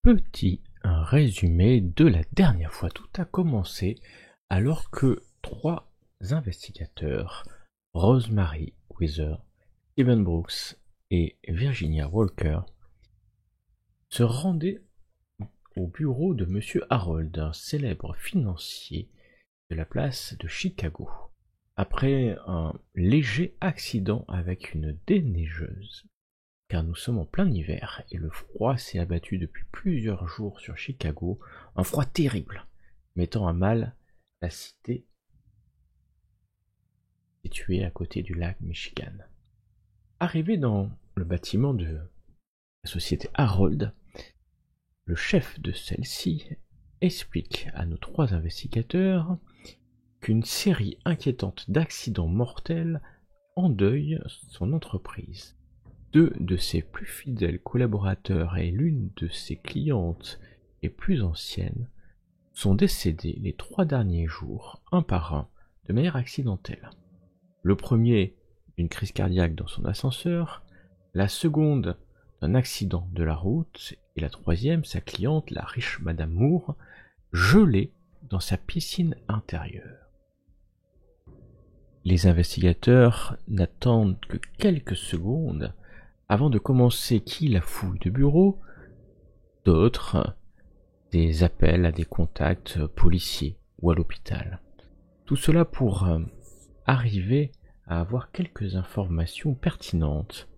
Petit résumé de la dernière fois. Tout a commencé alors que trois investigateurs, Rosemary Wheeler, Steven Brooks et Virginia Walker, se rendaient au bureau de Monsieur Harold, un célèbre financier de la place de Chicago, après un léger accident avec une déneigeuse. Car nous sommes en plein hiver et le froid s'est abattu depuis plusieurs jours sur Chicago, un froid terrible, mettant à mal la cité située à côté du lac Michigan. Arrivé dans le bâtiment de la société Harold, le chef de celle-ci explique à nos trois investigateurs qu'une série inquiétante d'accidents mortels endeuille son entreprise. Deux de ses plus fidèles collaborateurs et l'une de ses clientes les plus anciennes sont décédés les 3 derniers jours, un par un, de manière accidentelle. Le premier d'une crise cardiaque dans son ascenseur, la seconde d'un accident de la route, et la troisième, sa cliente, la riche Madame Moore, gelée dans sa piscine intérieure. Les investigateurs n'attendent que quelques secondes avant de commencer qui la fouille de bureau, d'autres des appels à des contacts policiers ou à l'hôpital. Tout cela pour arriver à avoir quelques informations pertinentes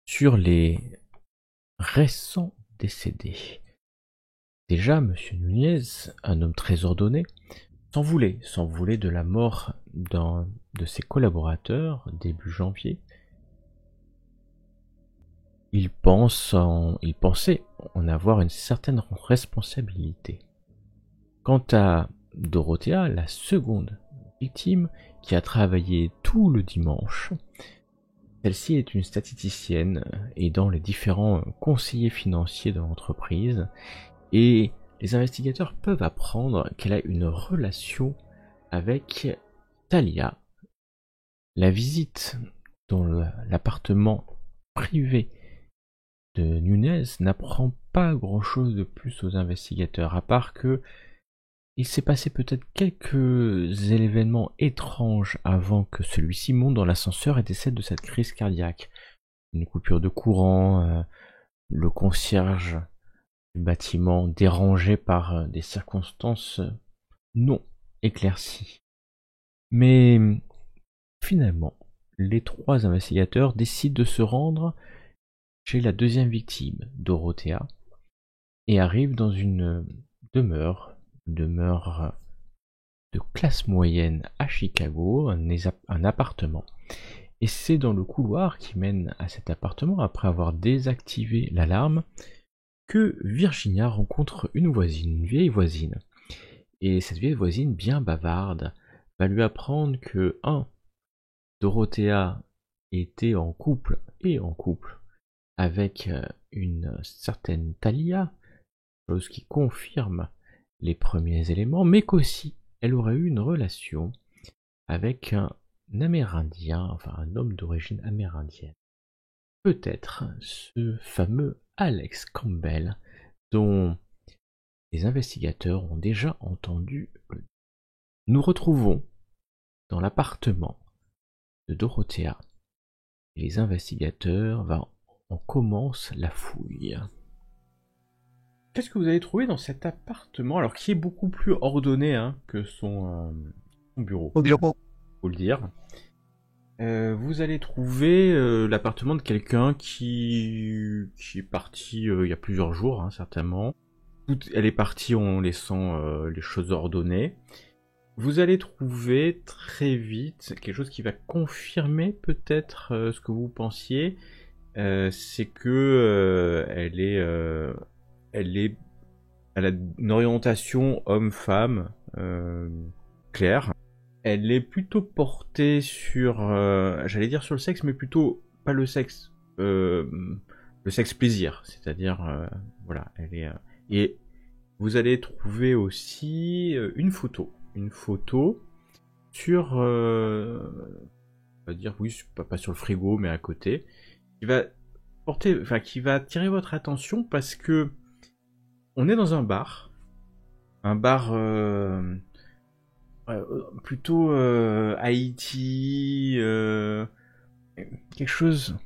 sur les récents décédés. Déjà, Monsieur Nunez, un homme très ordonné, s'en voulait de la mort d'un de ses collaborateurs début janvier. Il pensait en avoir une certaine responsabilité. Quant à Dorothea, la seconde victime, qui a travaillé tout le dimanche, celle-ci est une statisticienne aidant les différents conseillers financiers de l'entreprise, et les investigateurs peuvent apprendre qu'elle a une relation avec Talia. La visite dans l'appartement privé de Nunez n'apprend pas grand-chose de plus aux investigateurs, à part que il s'est passé peut-être quelques événements étranges avant que celui-ci monte dans l'ascenseur et décède de cette crise cardiaque. Une coupure de courant, le concierge du bâtiment dérangé par des circonstances non éclaircies. Mais finalement, les trois investigateurs décident de se rendre chez la deuxième victime, Dorothea, et arrivent dans une demeure de classe moyenne à Chicago, un appartement. Et c'est dans le couloir qui mène à cet appartement, après avoir désactivé l'alarme, que Virginia rencontre une voisine, une vieille voisine. Et cette vieille voisine, bien bavarde, va lui apprendre que Dorothea était en couple avec une certaine Talia, chose qui confirme les premiers éléments, mais qu'aussi elle aurait eu une relation avec un Amérindien, enfin un homme d'origine amérindienne. Peut-être ce fameux Alex Campbell dont les investigateurs ont déjà entendu le nom. Nous retrouvons dans l'appartement de Dorothea et les investigateurs en commencent la fouille. Qu'est-ce que vous avez trouvé dans cet appartement, alors qui est beaucoup plus ordonné que son bureau, faut le dire. Vous allez trouver l'appartement de quelqu'un qui est parti il y a plusieurs jours, certainement. Elle est partie en laissant les choses ordonnées. Vous allez trouver très vite quelque chose qui va confirmer peut-être ce que vous pensiez. C'est que elle a une orientation homme-femme claire. Elle est plutôt portée sur, j'allais dire sur le sexe, mais plutôt pas le sexe plaisir, c'est-à-dire voilà, elle est et vous allez trouver aussi une photo sur, on va dire oui, pas sur le frigo, mais à côté, qui va qui va attirer votre attention parce que on est dans un bar plutôt Haïti, quelque chose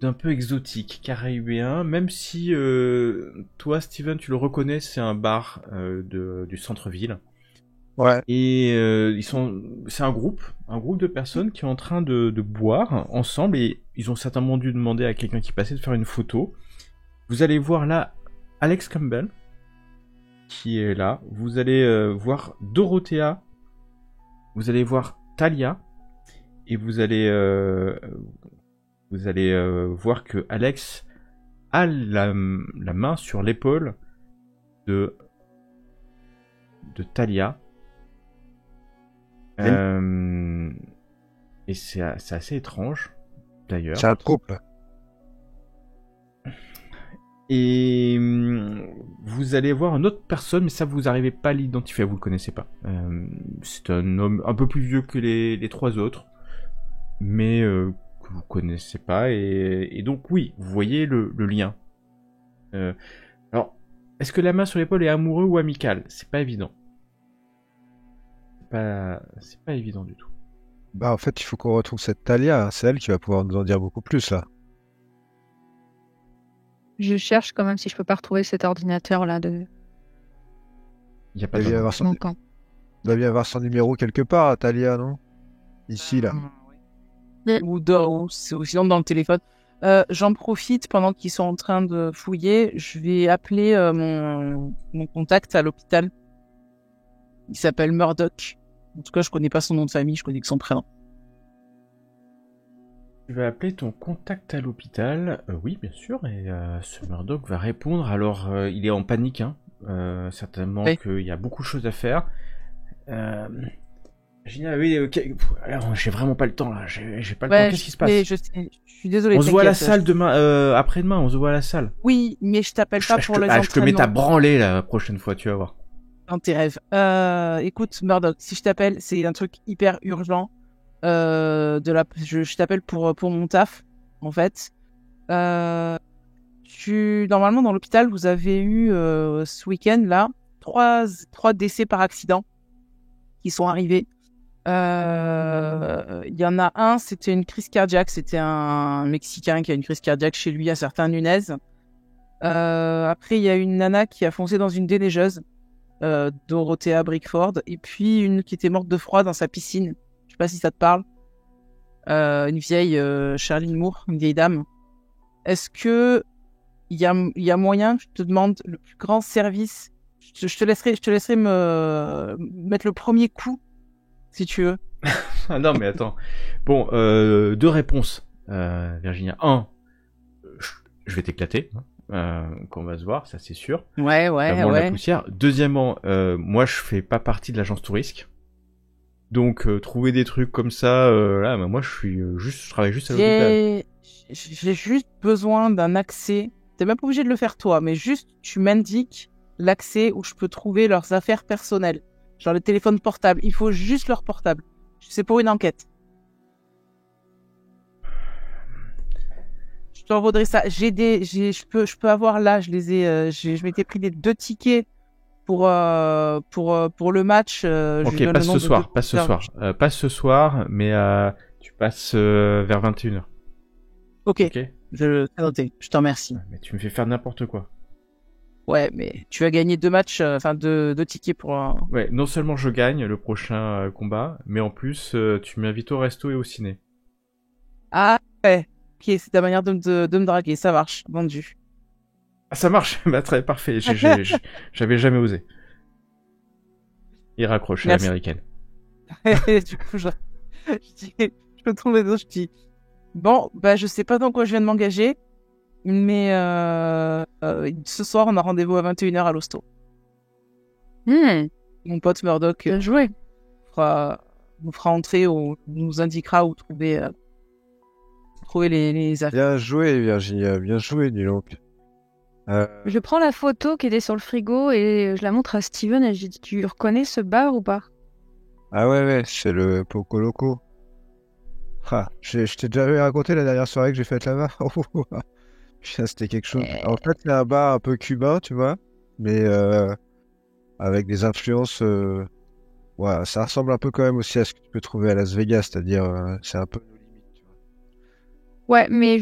d'un peu exotique, caribéen, même si toi, Steven, tu le reconnais, c'est un bar du centre-ville. Ouais. Et c'est un groupe de personnes qui est en train de boire ensemble et ils ont certainement dû demander à quelqu'un qui passait de faire une photo. Vous allez voir là Alex Campbell qui est là. Vous allez voir Dorothea. Vous allez voir Talia et vous allez voir que Alex a la main sur l'épaule de Talia. Et c'est assez étrange, d'ailleurs. C'est un trouble. Et vous allez voir une autre personne, mais ça vous n'arrivez pas à l'identifier, vous le connaissez pas. C'est un homme un peu plus vieux que les trois autres, mais que vous connaissez pas. Et donc oui, vous voyez le lien. Alors, est-ce que la main sur l'épaule est amoureux ou amical? C'est pas évident. C'est pas évident du tout. Bah, en fait, il faut qu'on retrouve cette Talia. C'est elle qui va pouvoir nous en dire beaucoup plus, là. Je cherche quand même si je peux pas retrouver cet ordinateur là de Il y a pas Elle doit mon camp. bien avoir son numéro quelque part, Talia, non? Ici, là. Ou sinon dans le téléphone. J'en profite pendant qu'ils sont en train de fouiller. Je vais appeler mon contact à l'hôpital. Il s'appelle Murdoch. En tout cas, je connais pas son nom de famille, je connais que son prénom. Tu vas appeler ton contact à l'hôpital. Oui, bien sûr. Et ce Murdoch va répondre. Alors, il est en panique, hein. Certainement Oui. qu'il y a beaucoup de choses à faire. Génial, oui, ok. Alors, j'ai vraiment pas le temps là. J'ai pas le temps. Qu'est-ce qui se passe? Je suis désolée. On se voit à la t'inquiète. salle demain, après-demain. On se voit à la salle. Oui, mais je t'appelle pas pour les je te mets ta entraînements. branlée la prochaine fois, tu vas voir. Dans tes rêves. Écoute, Murdoch, si je t'appelle, c'est un truc hyper urgent. Je t'appelle pour mon taf, en fait. Normalement, dans l'hôpital, vous avez eu ce week-end là trois décès par accident qui sont arrivés. Il y en a un, c'était une crise cardiaque. C'était un Mexicain qui a une crise cardiaque chez lui à certains Nunez. Après, il y a une nana qui a foncé dans une déneigeuse, Dorothea Brickford, et puis une qui était morte de froid dans sa piscine. Je sais pas si ça te parle. Une vieille Charlene Moore, une vieille dame. Est-ce que il y a moyen, je te demande le plus grand service, je te laisserai me mettre le premier coup, si tu veux. Ah non, mais attends. Bon, deux réponses, Virginia. Un, je vais t'éclater. Qu'on va se voir, ça c'est sûr. Ouais. La poussière. Deuxièmement, moi je fais pas partie de l'agence Tourisque. Donc trouver des trucs comme ça, là, bah, moi je travaille juste à l'hôpital. J'ai juste besoin d'un accès. T'es même pas obligé de le faire toi, mais juste tu m'indiques l'accès où je peux trouver leurs affaires personnelles, genre les téléphones portables. Il faut juste leur portable. C'est pour une enquête. Je t'envaudrais ça. Je peux avoir là. Je m'étais pris les 2 tickets pour le match. Ok, passe ce soir, mais tu passes vers 21h. Ok. C'est noté. Je te remercie. Mais tu me fais faire n'importe quoi. Ouais, mais tu as gagné 2 matchs, deux tickets pour un... Ouais, non seulement je gagne le prochain combat, mais en plus tu m'invites au resto et au ciné. Ah ouais. Ok, c'est ta manière de me draguer. Ça marche. Vendu. Ah, ça marche. Bah très parfait. J'avais jamais osé. Il raccroche à l'américaine. Du coup, je me tourne les dos, je dis bon, bah je sais pas dans quoi je viens de m'engager, mais ce soir on a rendez-vous à 21h à l'hosto. Mon pote Murdoch Bien joué. nous fera entrer ou nous indiquera où trouver les affaires. Bien joué, Virginia. Bien joué, dis donc. Je prends la photo qui était sur le frigo et je la montre à Steven et je dis tu reconnais ce bar ou pas? Ah ouais, c'est le Poco Loco. Ah, je t'ai déjà raconté la dernière soirée que j'ai faite là-bas. Putain, c'était quelque chose. En fait, c'est un bar un peu cubain, tu vois, mais avec des influences. Ouais, ça ressemble un peu quand même aussi à ce que tu peux trouver à Las Vegas, c'est-à-dire c'est un peu nos limites, tu Ouais, mais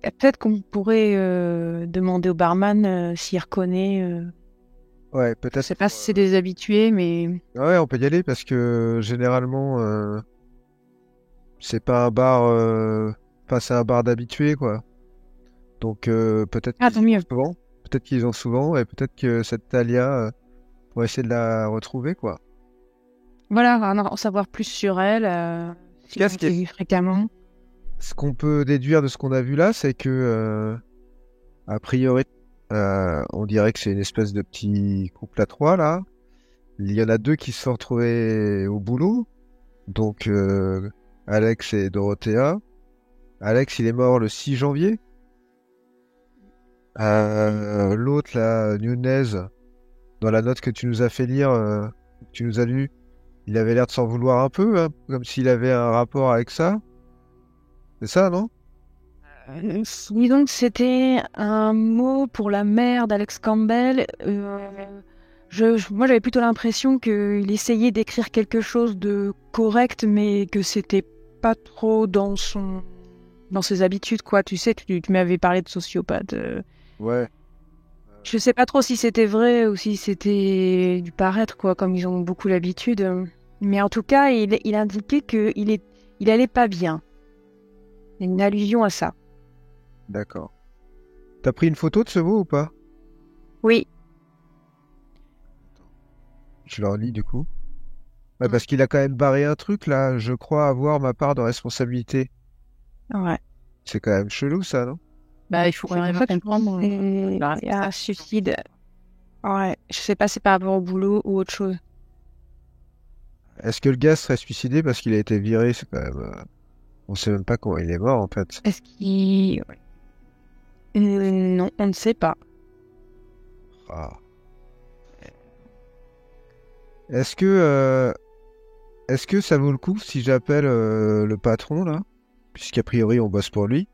peut-être qu'on pourrait demander au barman s'il reconnaît. vois. Ouais, Je peut-être. sais pas si c'est des habitués, mais Ouais, on peut y aller parce que généralement, c'est pas un bar. Enfin, c'est un bar d'habitués, quoi. Donc peut-être ah qu'ils tant y mieux. vont souvent. Peut-être qu'ils y vont souvent et peut-être que cette Talia, on va essayer de la retrouver, quoi. Voilà, en savoir plus sur elle, si Qu'est-ce on qui s'est est- vu fréquemment. Ce qu'on peut déduire de ce qu'on a vu là, c'est que a priori, on dirait que c'est une espèce de petit couple à trois là. Il y en a deux qui se sont retrouvés au boulot, donc Alex et Dorothea. Alex, il est mort le 6 janvier. L'autre là, Nunez, dans la note que tu nous as fait lire, que tu nous as lu, il avait l'air de s'en vouloir un peu, hein, comme s'il avait un rapport avec ça. C'est ça, non? Disons que c'était un mot pour la mère d'Alex Campbell. Moi, j'avais plutôt l'impression qu'il essayait d'écrire quelque chose de correct, mais que c'était pas trop dans ses habitudes, quoi. Tu sais, tu m'avais parlé de sociopathe. Ouais. Je sais pas trop si c'était vrai ou si c'était du paraître, quoi, comme ils ont beaucoup l'habitude. Mais en tout cas, il indiquait il allait pas bien. Il y a une allusion à ça. D'accord. T'as pris une photo de ce mot ou pas? Oui. Je leur lis du coup. Ouais, parce qu'il a quand même barré un truc là, je crois avoir ma part de responsabilité. Ouais. C'est quand même chelou ça, non? Bah, il faut C'est pour arriver ça à que je comprendre. pense à suicide. Ouais. Je sais pas si c'est par rapport au boulot ou autre chose. Est-ce que le gars serait suicidé parce qu'il a été viré? C'est quand même. On sait même pas comment il est mort en fait. Est-ce qu'il... Non, on ne sait pas. Ah. Est-ce que, euh, est-ce que ça vaut le coup si j'appelle le patron là? Puisqu'a priori on bosse pour lui.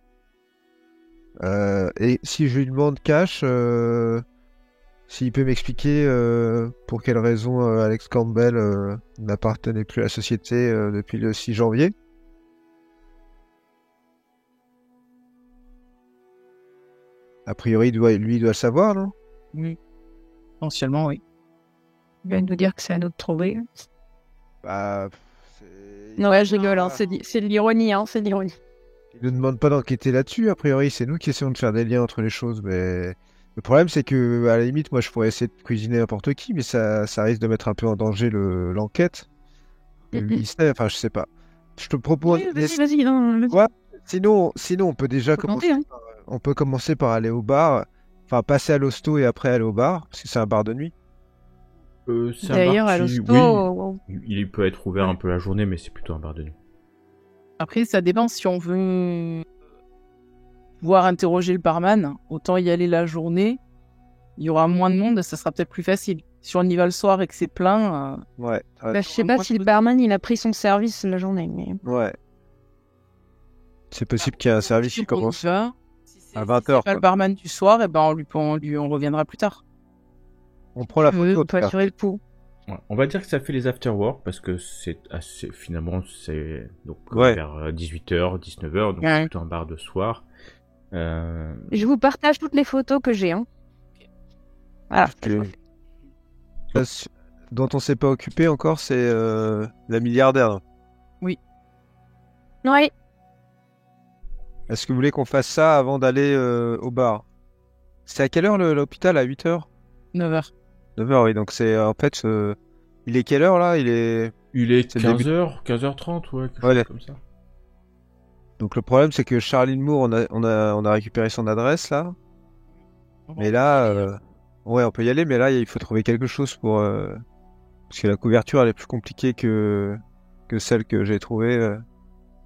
Et si je lui demande cash, s'il peut m'expliquer pour quelle raison Alex Campbell n'appartenait plus à la société depuis le 6 janvier. A priori, lui doit le savoir, non? Oui, potentiellement, oui. Il va nous dire que c'est à nous de trouver. Bah, Non, ouais, je rigole, hein, c'est de l'ironie, hein, c'est de l'ironie. il ne demande pas d'enquêter là-dessus, a priori, c'est nous qui essayons de faire des liens entre les choses, mais le problème c'est que, à la limite, moi je pourrais essayer de cuisiner n'importe qui, mais ça risque de mettre un peu en danger l'enquête. Lui, il sait, enfin, je sais pas. Je te propose... Oui, vas-y, non, vas-y. Ouais, sinon, on peut déjà Faut tenter, hein. on peut commencer par aller au bar, enfin, passer à l'hosto et après aller au bar, parce que c'est un bar de nuit. C'est un D'ailleurs, bar à qui, l'hosto, oui, il peut être ouvert un peu la journée, mais c'est plutôt un bar de nuit. Après, ça dépend si on veut pouvoir interroger le barman. Autant y aller la journée. Il y aura moins de monde, ça sera peut-être plus facile. Si on y va le soir et que c'est plein, Ouais, bah, je sais pas si le barman il a pris son service la journée, mais ouais. C'est possible qu'il y ait un service qui commence à à 20h. 20h. Pas le barman du soir, et ben on reviendra plus tard. On prend la photo. on peut assurer le coup. Ouais, on va dire que ça fait les after-work parce que c'est assez, finalement, c'est donc Ouais. vers 18h, 19h, donc Ouais. c'est plutôt un bar de soir. Je vous partage toutes les photos que j'ai, hein. Voilà. Chose dont on s'est pas occupé encore, c'est la milliardaire. Ouais. Est-ce que vous voulez qu'on fasse ça avant d'aller au bar? C'est à quelle heure l'hôpital? À 8h? 9h. 9h, oui. Donc c'est en fait... il est quelle heure là? Il est 15h, 15h30, ouais, quelque Ouais, chose comme ça. Donc le problème c'est que Charline Moore, on a récupéré son adresse là. Mais là... Ouais, on peut y aller, mais là il faut trouver quelque chose pour... Parce que la couverture elle est plus compliquée que celle que j'ai trouvée.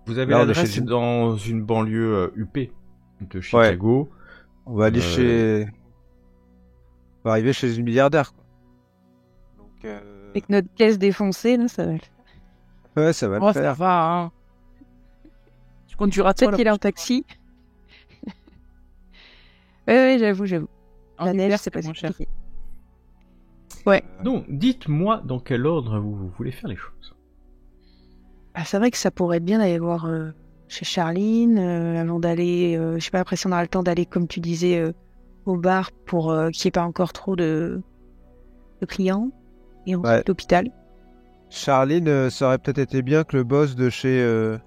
Vous avez Là, on est l'adresse chez une- dans une banlieue UP de Chicago. On va aller chez... On va arriver chez une milliardaire, quoi. Donc, Avec notre caisse défoncée, là, ça va. ouais, ça va le Oh, ça faire. va, hein. Tu conduiras toi Peut-être qu'il est en taxi. Oui, j'avoue. En La neige, hiver, c'est pas si moins cher. compliqué. Donc, dites-moi dans quel ordre vous voulez faire les choses. Ah, c'est vrai que ça pourrait être bien d'aller voir chez Charline avant d'aller. Je sais pas, après si on aura le temps d'aller, comme tu disais, au bar pour qu'il n'y ait pas encore trop de clients. Et ensuite Ouais. l'hôpital. Charline, ça aurait peut-être été bien que le boss de chez...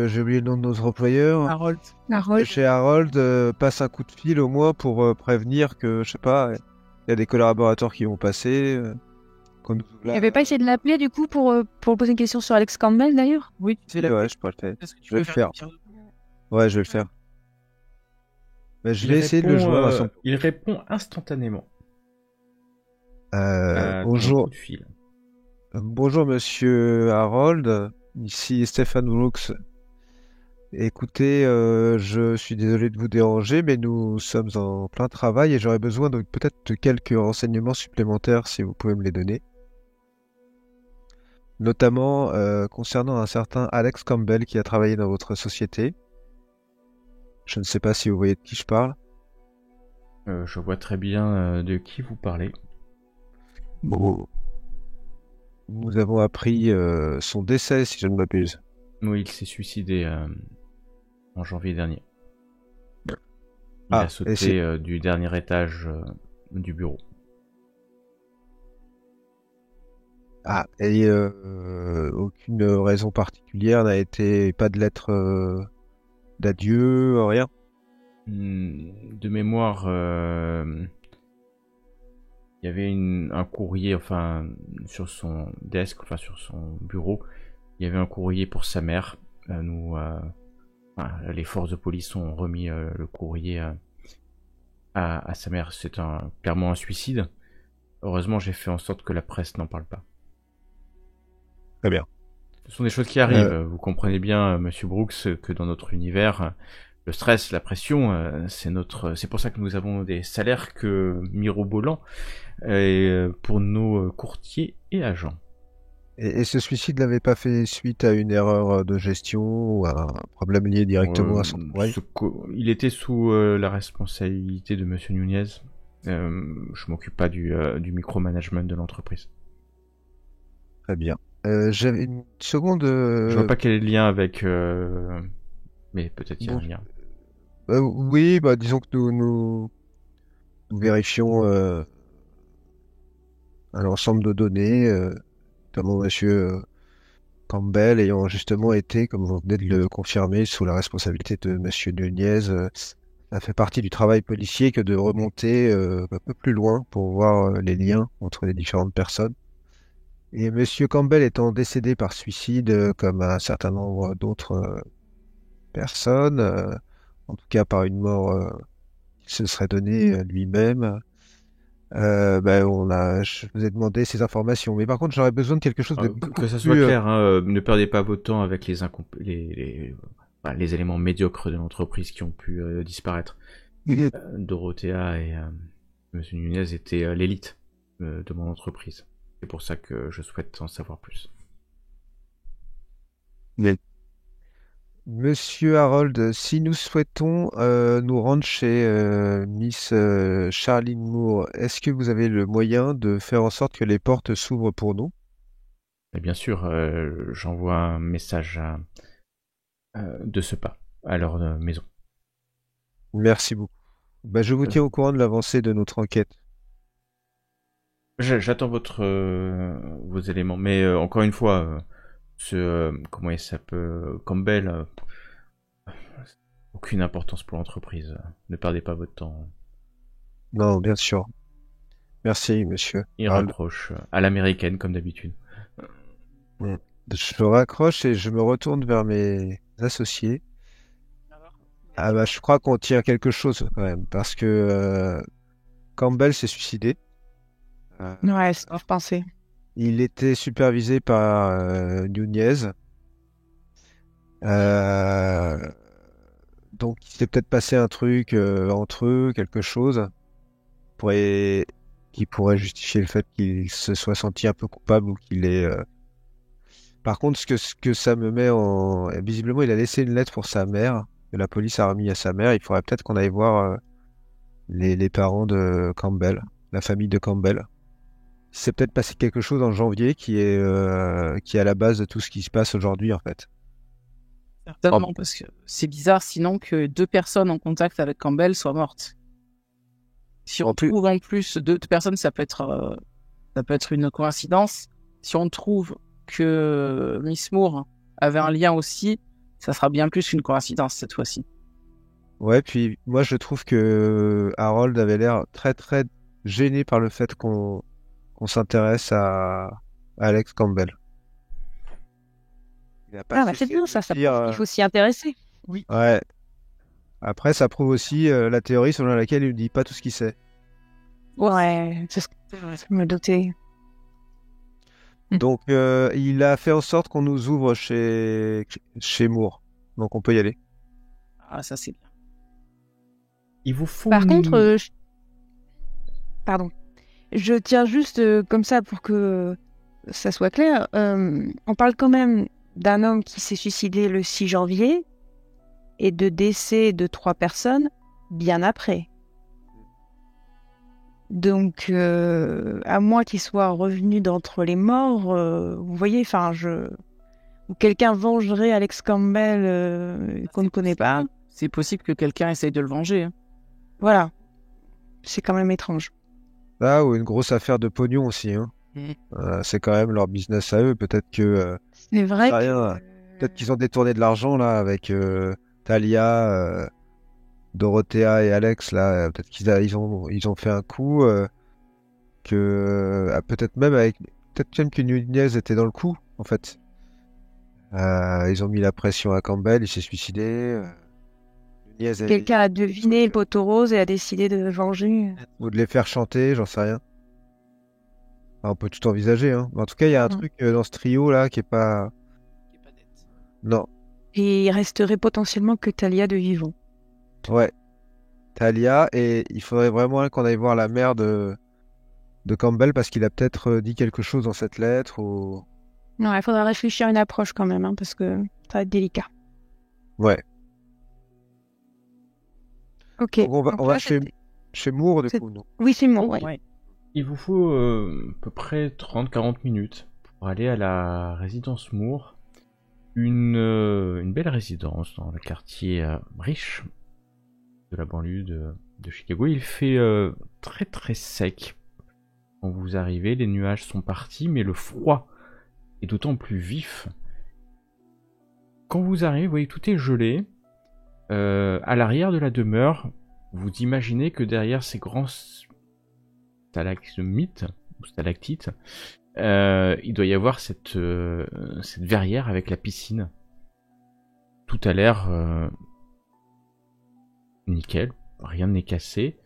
j'ai oublié le nom de notre employeur, Harold. Harold. chez Harold, passe un coup de fil au moins pour prévenir que, je sais pas, il y a des collaborateurs qui vont passer. Qu'on nous ouvre Il avait pas essayé de l'appeler du coup pour poser une question sur Alex Campbell d'ailleurs. Oui, tu sais la Ouais, je pourrais le faire. Parce que tu je vais veux le faire. Ouais, je vais le faire. Mais je vais essayer de le joindre à son... Il répond instantanément à ton bonjour. coup de fil. Bonjour monsieur Harold, ici Stéphane Brooks. Écoutez, je suis désolé de vous déranger, mais nous sommes en plein travail et j'aurais besoin de peut-être quelques renseignements supplémentaires si vous pouvez me les donner. Notamment concernant un certain Alex Campbell qui a travaillé dans votre société. Je ne sais pas si vous voyez de qui je parle. Je vois très bien de qui vous parlez. Bon. Nous avons appris son décès, si je ne m'abuse. Oui, il s'est suicidé en janvier dernier. Il a et sauté c'est- du dernier étage du bureau. Et aucune raison particulière n'a été, pas de lettre d'adieu, rien. De mémoire, il y avait un courrier, sur son desk, sur son bureau, il y avait un courrier pour sa mère. Les forces de police ont remis le courrier à sa mère. C'est clairement un suicide. Heureusement, j'ai fait en sorte que la presse n'en parle pas. Très bien. Ce sont des choses qui arrivent. Vous comprenez bien, Monsieur Brooks, que dans notre univers, le stress, la pression, c'est pour ça que nous avons des salaires que mirobolants pour nos courtiers et agents. Et ce suicide n'avait pas fait suite à une erreur de gestion ou à un problème lié directement à son travail? Il était sous la responsabilité de Monsieur Nunez. Je m'occupe pas du micromanagement de l'entreprise. Très bien. J'avais une seconde... Je vois pas quel est le lien avec... Mais peut-être qu'il y a un lien. oui, disons que nous vérifions un ensemble de données, notamment Monsieur Campbell ayant justement été, comme vous venez de le confirmer, sous la responsabilité de Monsieur Nunez. Ça fait partie du travail policier que de remonter un peu plus loin pour voir les liens entre les différentes personnes. Et Monsieur Campbell étant décédé par suicide, comme un certain nombre d'autres personnes, en tout cas par une mort qu'il se serait donnée lui-même, je vous ai demandé ces informations. Mais par contre, j'aurais besoin de quelque chose de beaucoup que ça plus... soit clair, ne perdez pas votre temps avec les éléments médiocres de l'entreprise qui ont pu disparaître. Dorothea et Monsieur Nunez étaient l'élite de mon entreprise. C'est pour ça que je souhaite en savoir plus. Monsieur Harold, si nous souhaitons nous rendre chez Miss Charlene Moore, est-ce que vous avez le moyen de faire en sorte que les portes s'ouvrent pour nous? Et bien sûr, j'envoie un message de ce pas à leur maison. Merci beaucoup. Je vous tiens au courant de l'avancée de notre enquête. J'attends vos éléments, mais encore une fois, comment il s'appelle, Campbell, aucune importance pour l'entreprise. Ne perdez pas votre temps. Non, bien sûr. Merci, monsieur. Il raccroche à l'américaine comme d'habitude. Je raccroche et je me retourne vers mes associés. Je crois qu'on tient quelque chose quand même, parce que Campbell s'est suicidé. Ouais, c'est grave pensé. Il était supervisé par Nunez. Donc il s'est peut-être passé un truc entre eux, quelque chose qui pourrait justifier le fait qu'il se soit senti un peu coupable ou qu'il ait Par contre, ce que ça me met en... Visiblement, il a laissé une lettre pour sa mère, que la police a remis à sa mère. Il faudrait peut-être qu'on aille voir les parents de Campbell, la famille de Campbell. C'est peut-être passé quelque chose en janvier qui est à la base de tout ce qui se passe aujourd'hui, en fait. Certainement, parce que c'est bizarre sinon que 2 personnes en contact avec Campbell soient mortes. Si on trouve en plus 2 personnes, ça peut être une coïncidence. Si on trouve que Miss Moore avait un lien aussi, ça sera bien plus qu'une coïncidence cette fois-ci. Ouais, puis moi je trouve que Harold avait l'air très très gêné par le fait qu'on s'intéresse à Alex Campbell. Il a pas c'est bien ça, dire, il faut s'y intéresser. Oui. Ouais. Après, ça prouve aussi la théorie selon laquelle il ne dit pas tout ce qu'il sait. Ouais, c'est ce que je me doutais. Donc, il a fait en sorte qu'on nous ouvre chez Moore. Donc, on peut y aller. Ah, ça c'est bien. Il vous faut... Par contre, pardon. Je tiens juste comme ça pour que ça soit clair. On parle quand même d'un homme qui s'est suicidé le 6 janvier et de décès de 3 personnes bien après. Donc, à moins qu'il soit revenu d'entre les morts, vous voyez, ou quelqu'un vengerait Alex Campbell qu'on ne connaît pas. C'est possible que quelqu'un essaye de le venger. Hein. Voilà. C'est quand même étrange. Ah, ou une grosse affaire de pognon aussi. Hein. C'est quand même leur business à eux. Peut-être que... c'est vrai Peut-être qu'ils ont détourné de l'argent là avec Talia, Dorothea et Alex là. Peut-être qu'ils ont fait un coup peut-être même que Nunez était dans le coup en fait. Ils ont mis la pression à Campbell, il s'est suicidé. Quelqu'un a deviné le poteau rose et a décidé de venger. Ou de les faire chanter, j'en sais rien. On peut tout envisager, hein. Mais en tout cas, il y a un truc dans ce trio là qui est pas net. Non. Et il resterait potentiellement que Talia de vivant. Ouais. Talia, et il faudrait vraiment qu'on aille voir la mère de Campbell parce qu'il a peut-être dit quelque chose dans cette lettre ou... Non, il faudra réfléchir à une approche quand même, hein, parce que ça va être délicat. Ouais. Ok. Donc on va chez Moore, du coup, non? Oui, c'est Moore, ouais. Ouais. Il vous faut à peu près 30-40 minutes pour aller à la résidence Moore. Une belle résidence dans le quartier riche de la banlieue de Chicago. Il fait très très sec. Quand vous arrivez, les nuages sont partis, mais le froid est d'autant plus vif. Quand vous arrivez, vous voyez que tout est gelé. À l'arrière de la demeure, vous imaginez que derrière ces grands stalagmites ou stalactites, il doit y avoir cette verrière avec la piscine. Tout a l'air nickel, rien n'est cassé,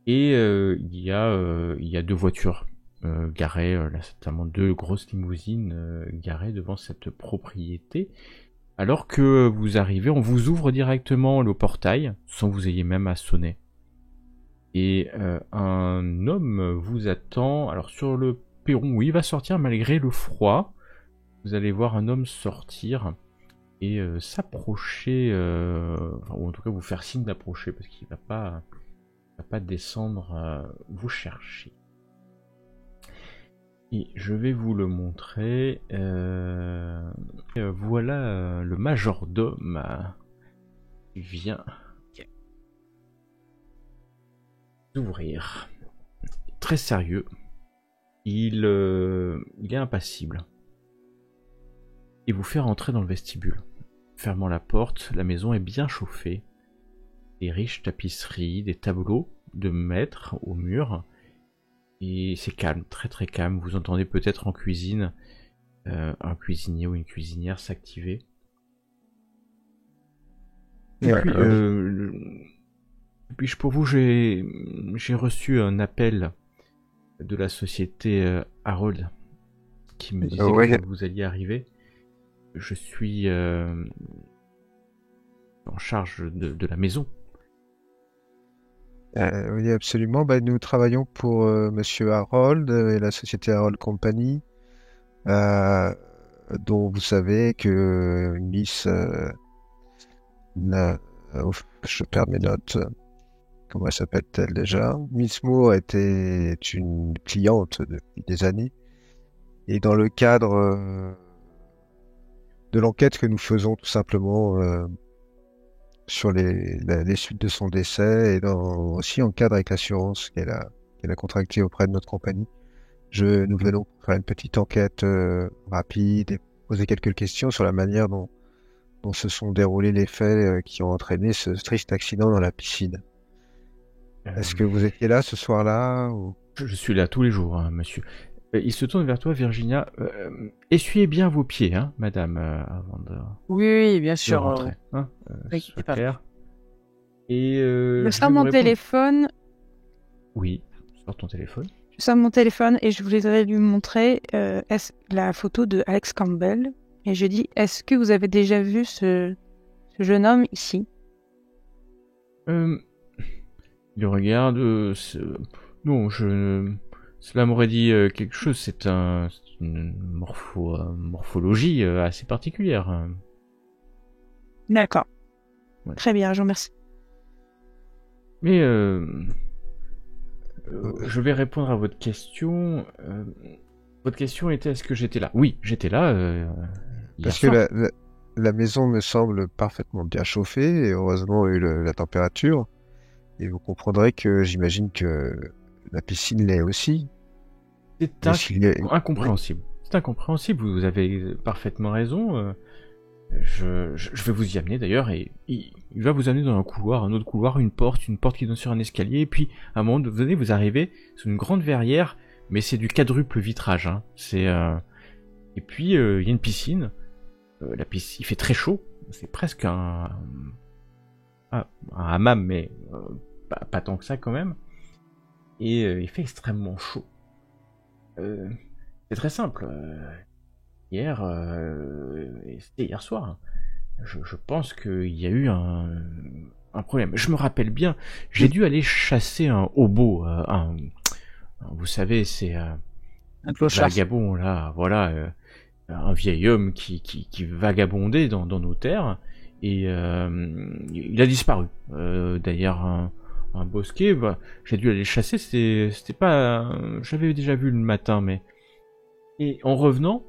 et il y a 2 voitures garées, là, notamment 2 grosses limousines garées devant cette propriété. Alors que vous arrivez, on vous ouvre directement le portail, sans que vous ayez même à sonner. Et un homme vous attend, alors sur le perron, où il va sortir malgré le froid. Vous allez voir un homme sortir et s'approcher, ou en tout cas vous faire signe d'approcher, parce qu'il va pas descendre vous chercher. Et je vais vous le montrer. Voilà le majordome qui vient d'ouvrir. Très sérieux. Il est impassible. Il vous fait rentrer dans le vestibule. Fermant la porte, la maison est bien chauffée. Des riches tapisseries, des tableaux de maîtres au mur. Et c'est calme, très très calme. Vous entendez peut-être en cuisine un cuisinier ou une cuisinière s'activer. Et puis pour vous, j'ai reçu un appel de la société Harold qui me disait que vous alliez arriver. Je suis en charge de la maison. Oui, absolument. Nous travaillons pour Monsieur Harold et la société Harold Company. dont vous savez que Miss... je perds mes notes. Comment elle s'appelle-t-elle déjà? Miss Moore était une cliente depuis des années. Et dans le cadre de l'enquête que nous faisons tout simplement sur les suites de son décès et aussi en cadre avec l'assurance qu'elle a contractée auprès de notre compagnie, nous venons pour faire une petite enquête rapide et poser quelques questions sur la manière dont se sont déroulés les faits qui ont entraîné ce triste accident dans la piscine. Est-ce que vous étiez là ce soir-là ou... Je suis là tous les jours, hein, monsieur. Il se tourne vers toi, Virginia. Essuyez bien vos pieds, hein, madame, avant de Oui, bien sûr. rentrer. Hein, T'inquiète soit pas. clair. Et Je je sors vais mon vous répondre. téléphone. Oui, sors ton téléphone. Je sors mon téléphone et je voudrais lui montrer la photo de Alex Campbell. Et je dis, est-ce que vous avez déjà vu ce jeune homme ici? Il regarde. Non, cela m'aurait dit quelque chose. C'est une morphologie assez particulière. Hein. D'accord. Ouais. Très bien, je vous remercie. Mais je vais répondre à votre question. Votre question était est-ce que j'étais là? Oui, j'étais là. Parce que la maison me semble parfaitement bien chauffée et heureusement eu la température. Et vous comprendrez que j'imagine que la piscine l'est aussi. C'est incompréhensible. C'est incompréhensible, vous avez parfaitement raison. Je vais vous y amener d'ailleurs, et il va vous amener dans un couloir, un autre couloir, une porte qui donne sur un escalier, et puis à un moment donné vous arrivez sur une grande verrière, mais c'est du quadruple vitrage. Hein. Et puis il y a une piscine. Il fait très chaud, c'est presque un hammam, mais pas tant que ça quand même. Et il fait extrêmement chaud. C'est très simple. C'était hier soir. Hein. Je pense qu'il y a eu un problème. Je me rappelle bien, j'ai dû aller chasser un hobo. Vous savez, c'est Un clochard. vagabond là, voilà, un vieil homme qui vagabondait dans nos terres et il a disparu. D'ailleurs, un bosquet, bah, j'ai dû aller chasser. C'était pas, j'avais déjà vu le matin, mais et en revenant,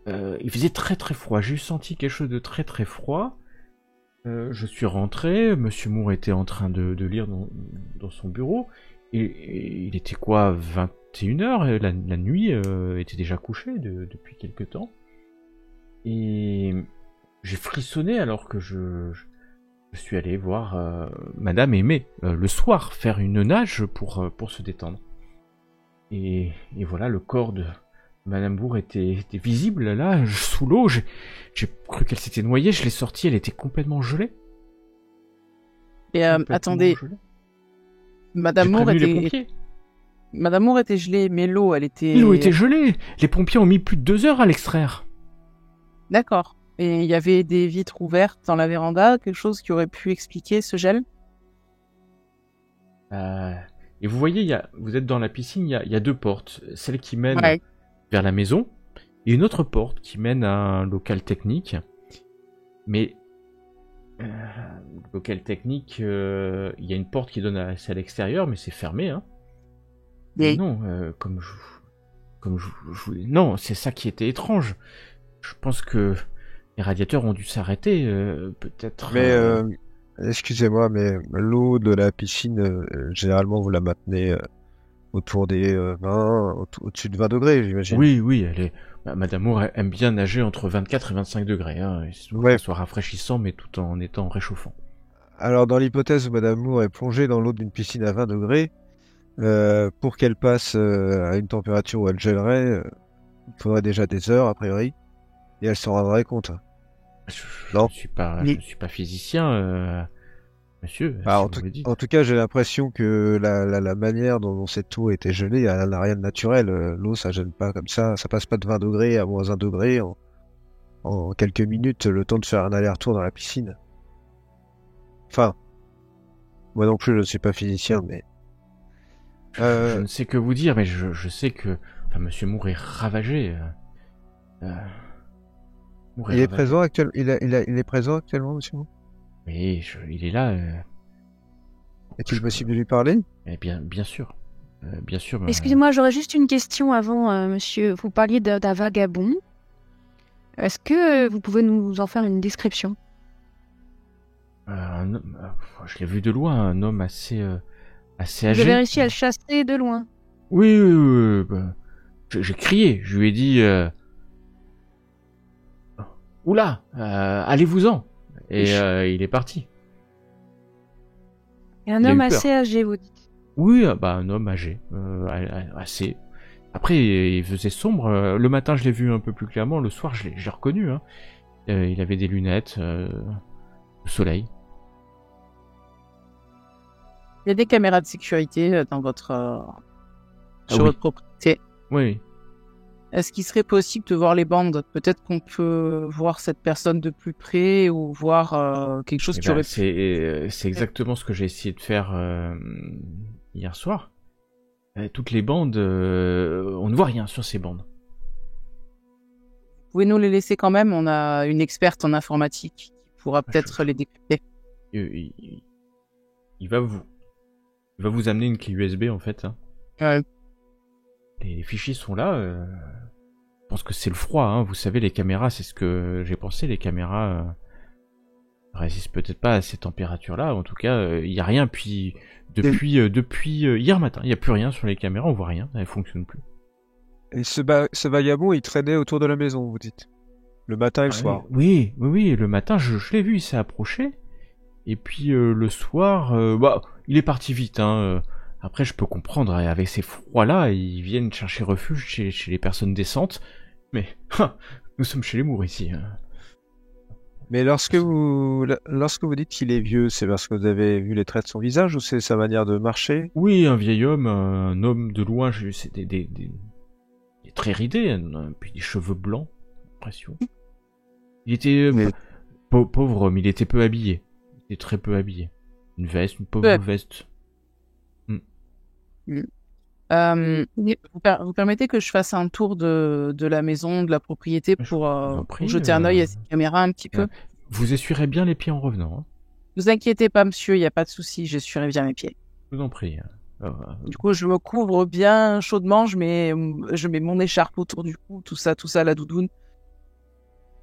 il faisait très très froid. J'ai senti quelque chose de très très froid. Je suis rentré. Monsieur Moore était en train de lire dans son bureau. Et il était quoi, 21h, la nuit était déjà couchée depuis quelque temps. Et j'ai frissonné alors que je suis allé voir Madame Aimée le soir faire une nage pour se détendre. Et voilà, le corps de Madame Bourg était visible là, sous l'eau. J'ai cru qu'elle s'était noyée, je l'ai sortie, elle était complètement gelée. Et attendez, Madame Moore était gelée, mais l'eau, elle était... L'eau était gelée. Les pompiers ont mis plus de 2 heures à l'extraire. D'accord. Et il y avait des vitres ouvertes dans la véranda, quelque chose qui aurait pu expliquer ce gel? Et vous voyez, vous êtes dans la piscine, il y a 2 portes. Celle qui mène vers la maison et une autre porte qui mène à un local technique. Mais local technique, il y a une porte qui donne à l'extérieur, mais c'est fermé. Hein. Oui. Non, non, c'est ça qui était étrange. Je pense que les radiateurs ont dû s'arrêter, peut-être. Mais excusez-moi, mais l'eau de la piscine, généralement vous la maintenez autour des 20, au-dessus de 20 degrés, j'imagine. Oui, Madame Moore aime bien nager entre 24 et 25 degrés, hein, pour que ça soit rafraîchissant, mais tout en étant réchauffant. Alors, dans l'hypothèse où Madame Moore est plongée dans l'eau d'une piscine à 20 degrés, pour qu'elle passe à une température où elle gèlerait, il faudrait déjà des heures, a priori, et elle s'en rendrait compte. Je ne suis pas physicien, monsieur. En tout cas, j'ai l'impression que la manière dont cette eau était gelée, elle n'a rien de naturel. L'eau, ça gèle pas comme ça passe pas de 20 degrés à moins 1 degré en quelques minutes, le temps de faire un aller-retour dans la piscine. Enfin, moi non plus, je ne suis pas physicien, mais... Je ne sais que vous dire, mais je sais que Monsieur Moore est ravagé. Moore Il est revenu. présent actuellement. Il est présent actuellement, monsieur Moore. Oui, il est là. Est-il possible de lui parler? Eh bien sûr. Bien sûr. Excusez-moi, j'aurais juste une question avant, monsieur. Vous parliez d'un vagabond. Est-ce que vous pouvez nous en faire une description? Je l'ai vu de loin, un homme assez Vous âgé. avez réussi à le chasser de loin. Oui. J'ai crié. Je lui ai dit Oula, allez-vous-en. Et il est parti. Et un Il a homme eu peur. assez âgé, vous dites. Oui, un homme âgé, assez. Après, il faisait sombre. Le matin, je l'ai vu un peu plus clairement. Le soir, je l'ai reconnu. Hein. Il avait des lunettes, le soleil. Il y a des caméras de sécurité dans sur oui. votre propriété. Oui. Est-ce qu'il serait possible de voir les bandes? Peut-être qu'on peut voir cette personne de plus près ou voir quelque chose qui aurait pu... C'est exactement ce que j'ai essayé de faire hier soir. Toutes les bandes, on ne voit rien sur ces bandes. Vous pouvez nous les laisser quand même? On a une experte en informatique qui pourra peut-être les décrypter. Il va vous amener une clé USB en fait. Hein. Ouais. Les fichiers sont là. Je pense que c'est le froid. Hein. Vous savez, les caméras, c'est ce que j'ai pensé. Les caméras résistent peut-être pas à ces températures-là. En tout cas, il y a rien. Puis depuis hier matin, il y a plus rien sur les caméras. On voit rien. Elles fonctionnent plus. Et ce vagabond, il traînait autour de la maison, vous dites? Le matin et le soir? Oui. Le matin, je l'ai vu. Il s'est approché. Et puis le soir, il est parti vite. Hein. Après, je peux comprendre. Avec ces froids-là, ils viennent chercher refuge chez les personnes décentes. Mais nous sommes chez les Moore ici. Hein. Mais lorsque vous dites qu'il est vieux, c'est parce que vous avez vu les traits de son visage ou c'est sa manière de marcher? Oui, un vieil homme, un homme de loin, j'ai vu, c'est des très ridé, puis des cheveux blancs, impression. Il était pauvre homme, il était peu habillé. Il était très peu habillé. Une veste, une pauvre veste. Vous permettez que je fasse un tour de la maison, de la propriété pour jeter un œil à ces caméras un petit peu? Vous essuierez bien les pieds en revenant. Hein. Ne vous inquiétez pas, monsieur, il n'y a pas de souci, j'essuierai bien mes pieds. Je vous en prie. Du coup, je me couvre bien chaudement, je mets mon écharpe autour du cou, tout ça, la doudoune.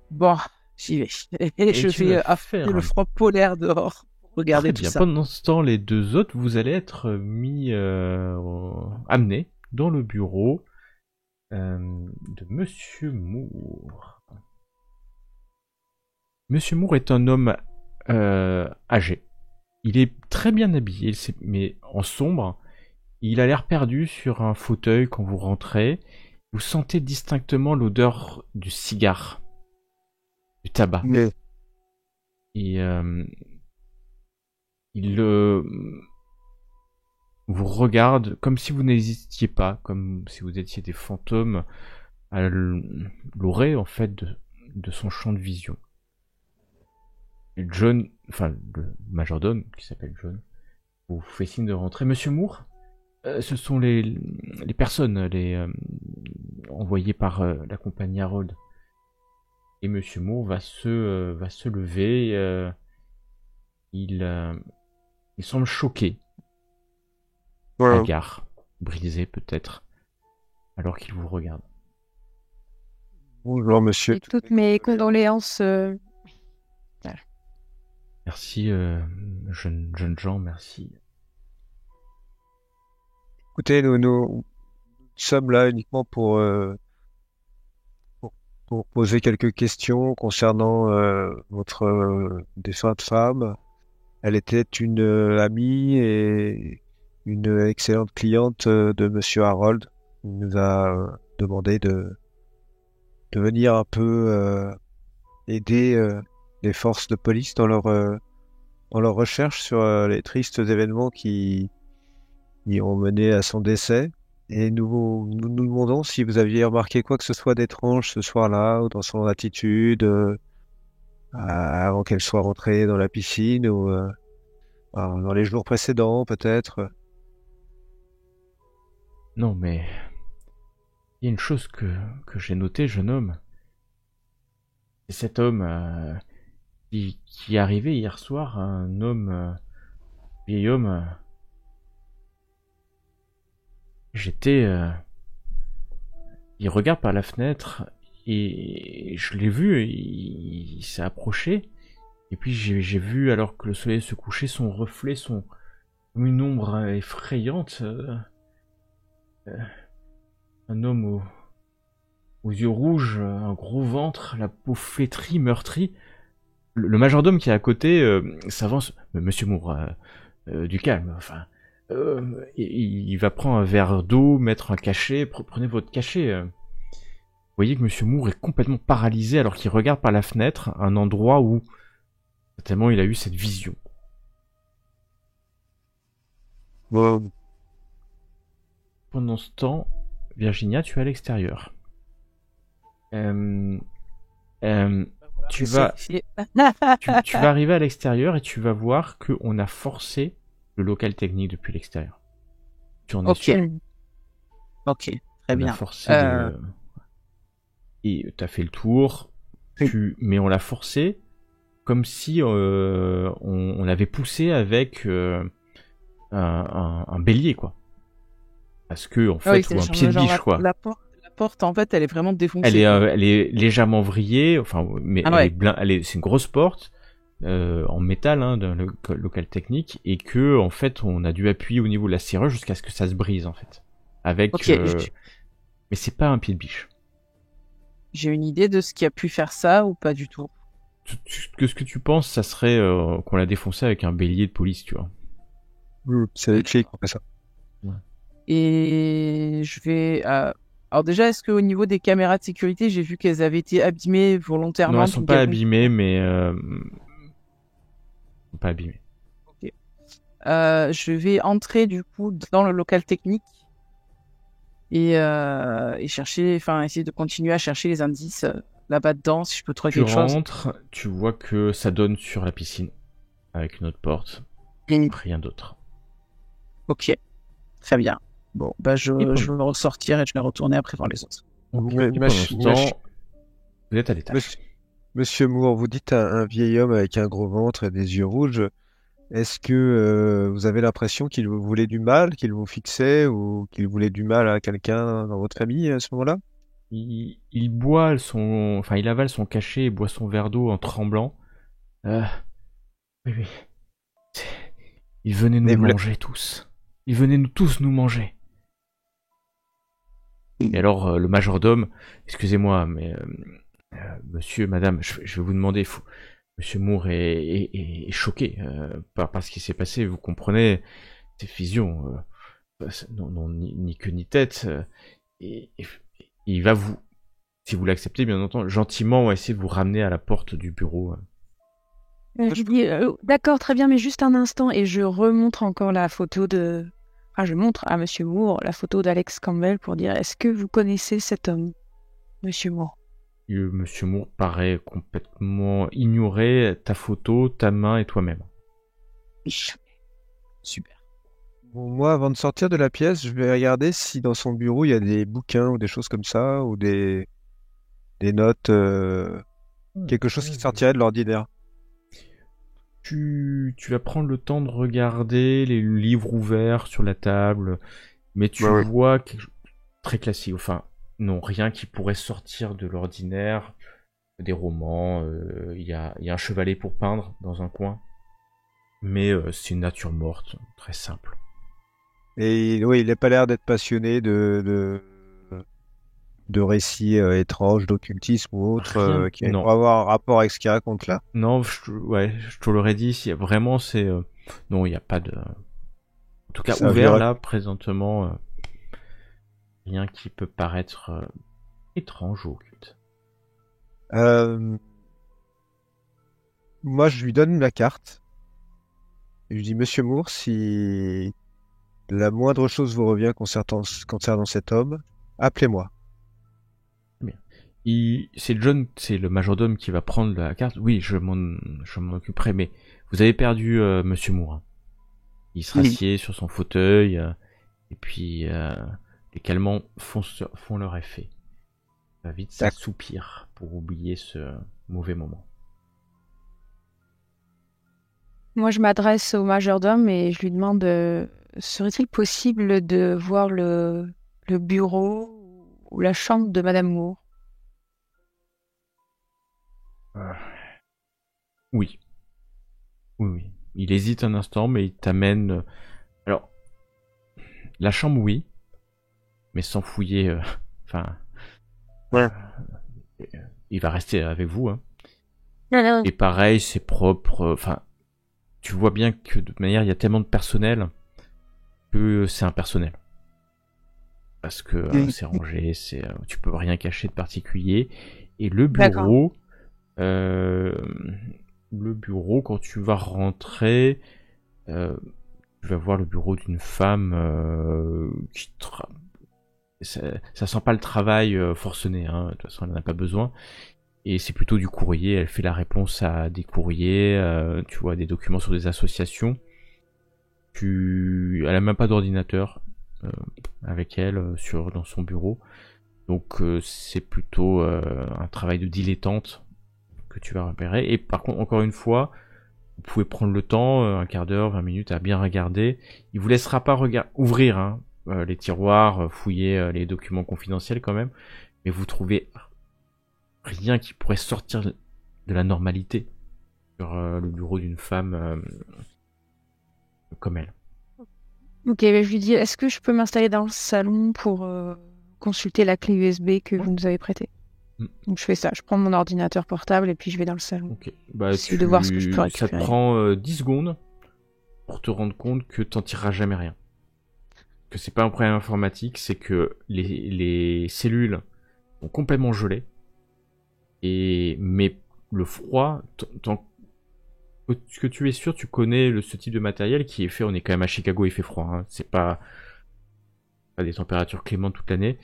Bon, j'y vais. Et je vais affronter le froid polaire dehors. Regardez tout ça. Pendant ce temps, les deux autres, vous allez être amenés dans le bureau de Monsieur Moore. Monsieur Moore est un homme âgé. Il est très bien habillé, mais en sombre. Il a l'air perdu sur un fauteuil quand vous rentrez. Vous sentez distinctement l'odeur du cigare, du tabac. Mais... Et il vous regarde comme si vous n'existiez pas, comme si vous étiez des fantômes à l'orée en fait de son champ de vision. Et John, enfin le majordome qui s'appelle John, vous fait signe de rentrer. Monsieur Moore, ce sont les personnes envoyées par la compagnie Harold. Et Monsieur Moore va se lever. Il semble choqué, hagard, brisé peut-être, alors qu'il vous regarde. Bonjour monsieur. Et toutes mes condoléances. Merci, jeunes gens, merci. Écoutez, nous sommes là uniquement pour poser quelques questions concernant votre défunte femme. Elle était une amie et une excellente cliente de Monsieur Harold. Il nous a demandé de venir un peu aider les forces de police dans leur recherche sur les tristes événements qui ont mené à son décès. Et nous demandons si vous aviez remarqué quoi que ce soit d'étrange ce soir-là ou dans son attitude avant qu'elle soit rentrée dans la piscine ou dans les jours précédents peut-être. Non, mais il y a une chose que j'ai notée, jeune homme. c'est cet homme qui est arrivé hier soir, un homme, vieil homme. J'étais, il regarde par la fenêtre et je l'ai vu, il s'est approché. Et puis j'ai vu, alors que le soleil se couchait, son reflet, comme une ombre effrayante. Un homme aux yeux rouges, un gros ventre, la peau flétrie, meurtrie. Le majordome qui est à côté s'avance. Monsieur Moore, du calme, enfin. Il va prendre un verre d'eau, mettre un cachet, prenez votre cachet. Vous voyez que Monsieur Moore est complètement paralysé alors qu'il regarde par la fenêtre un endroit où tellement il a eu cette vision. Bon, Pendant ce temps, Virginia, tu es à l'extérieur. Tu vas arriver à l'extérieur et tu vas voir qu'on a forcé le local technique depuis l'extérieur. Tu en es sûr. Ok, très On a bien. forcé et t'as fait le tour, mais on l'a forcé comme si on l'avait poussé avec un bélier, quoi. Parce que en fait, ou un pied de biche, quoi. La porte, en fait, elle est vraiment défoncée. Elle est légèrement vrillée, enfin, mais c'est une grosse porte en métal, d'un local technique, et que en fait, on a dû appuyer au niveau de la serrure jusqu'à ce que ça se brise, en fait. Avec, mais c'est pas un pied de biche. J'ai une idée de ce qui a pu faire ça ou pas du tout. Ce que tu penses, ça serait qu'on l'a défoncé avec un bélier de police, tu vois. c'est les clés qu'on fait ça. Et je vais... Alors déjà, est-ce qu'au niveau des caméras de sécurité, j'ai vu qu'elles avaient été abîmées volontairement? Non, elles sont pas abîmées, mais... Elles sont pas abîmées. Ok. Je vais entrer du coup dans le local technique et chercher, enfin essayer de continuer à chercher les indices là-bas dedans, si je peux trouver quelque chose. Tu rentres, tu vois que ça donne sur la piscine, avec une autre porte, rien d'autre. Ok, très bien. Bon, bah je vais ressortir et je vais retourner après voir les autres. Pendant ce temps, vous êtes à l'étage. Monsieur Moore, vous dites un vieil homme avec un gros ventre et des yeux rouges. Est-ce que vous avez l'impression qu'il vous voulait du mal, qu'il vous fixait, ou qu'il voulait du mal à quelqu'un dans votre famille à ce moment-là? Il boit il avale son cachet et boit son verre d'eau en tremblant. Oui. Il venait nous manger tous. Il venait tous nous manger. Et alors, le majordome, excusez-moi, mais monsieur, madame, je vais vous demander, monsieur Moore est choqué par ce qui s'est passé, vous comprenez, ces fusions, non, ni queue ni tête, et il va vous, si vous l'acceptez, bien entendu, gentiment, on va essayer de vous ramener à la porte du bureau. Je dis, d'accord, très bien, mais juste un instant, et je remontre encore la photo de... Enfin, je montre à Monsieur Moore la photo d'Alex Campbell pour dire, est-ce que vous connaissez cet homme, Monsieur Moore? Monsieur Moore paraît complètement ignorer ta photo, ta main et toi-même. Super. Bon, moi, avant de sortir de la pièce, je vais regarder si dans son bureau il y a des bouquins ou des choses comme ça, ou des notes, quelque chose qui sortirait de l'ordinaire. Tu vas prendre le temps de regarder les livres ouverts sur la table, mais tu vois quelque chose de très classique. Enfin, non, rien qui pourrait sortir de l'ordinaire. Des romans, il y a un chevalet pour peindre dans un coin, mais c'est une nature morte, très simple. Et oui, il n'a pas l'air d'être passionné de récits étranges, d'occultisme ou autre, qui pourrait avoir un rapport avec ce qu'il raconte là. Non, je te l'aurais dit, si vraiment c'est... non, il n'y a pas de... En tout cas, ouvert là, présentement, rien qui peut paraître étrange ou occulte. Moi, je lui donne la carte. Et je dis, Monsieur Moore, si la moindre chose vous revient concernant cet homme, appelez-moi. C'est le majordome qui va prendre la carte. Oui, je m'en occuperai, mais vous avez perdu Monsieur Moore. Il se rassied sur son fauteuil, et puis les calmants font leur effet. va vite s'assoupir pour oublier ce mauvais moment. Moi, je m'adresse au majordome et je lui demande serait-il possible de voir le bureau ou la chambre de Madame Moore? Oui. Oui. Il hésite un instant, mais il t'amène. Alors, la chambre, oui, mais sans fouiller. Enfin. Ouais. Il va rester avec vous, hein. Non. Et pareil, c'est propre. Enfin, tu vois bien que de toute manière, il y a tellement de personnel que c'est impersonnel. Parce que c'est rangé, tu peux rien cacher de particulier. Et le bureau, quand tu vas rentrer, tu vas voir le bureau d'une femme qui ça sent pas le travail forcené, hein. De toute façon, elle n'en a pas besoin. Et c'est plutôt du courrier. Elle fait la réponse à des courriers, tu vois, des documents sur des associations. Elle a même pas d'ordinateur avec elle dans son bureau. Donc c'est plutôt un travail de dilettante que tu vas repérer. Et par contre, encore une fois, vous pouvez prendre le temps, un quart d'heure, 20 minutes, à bien regarder. Il vous laissera pas ouvrir hein, les tiroirs, fouiller les documents confidentiels quand même, mais vous trouvez rien qui pourrait sortir de la normalité sur le bureau d'une femme comme elle. Ok, je lui dis, est-ce que je peux m'installer dans le salon pour consulter la clé USB que vous nous avez prêtée? Donc je fais ça, je prends mon ordinateur portable et puis je vais dans le salon. Ok. J'essaie de voir ce que je peux récupérer. Ça te prend 10 secondes pour te rendre compte que t'en tireras jamais rien. Que c'est pas un problème informatique, c'est que les cellules sont complètement gelées. Mais le froid, ce que tu es sûr, tu connais ce type de matériel qui est fait, on est quand même à Chicago, il fait froid, hein. C'est pas des températures clémentes toute l'année.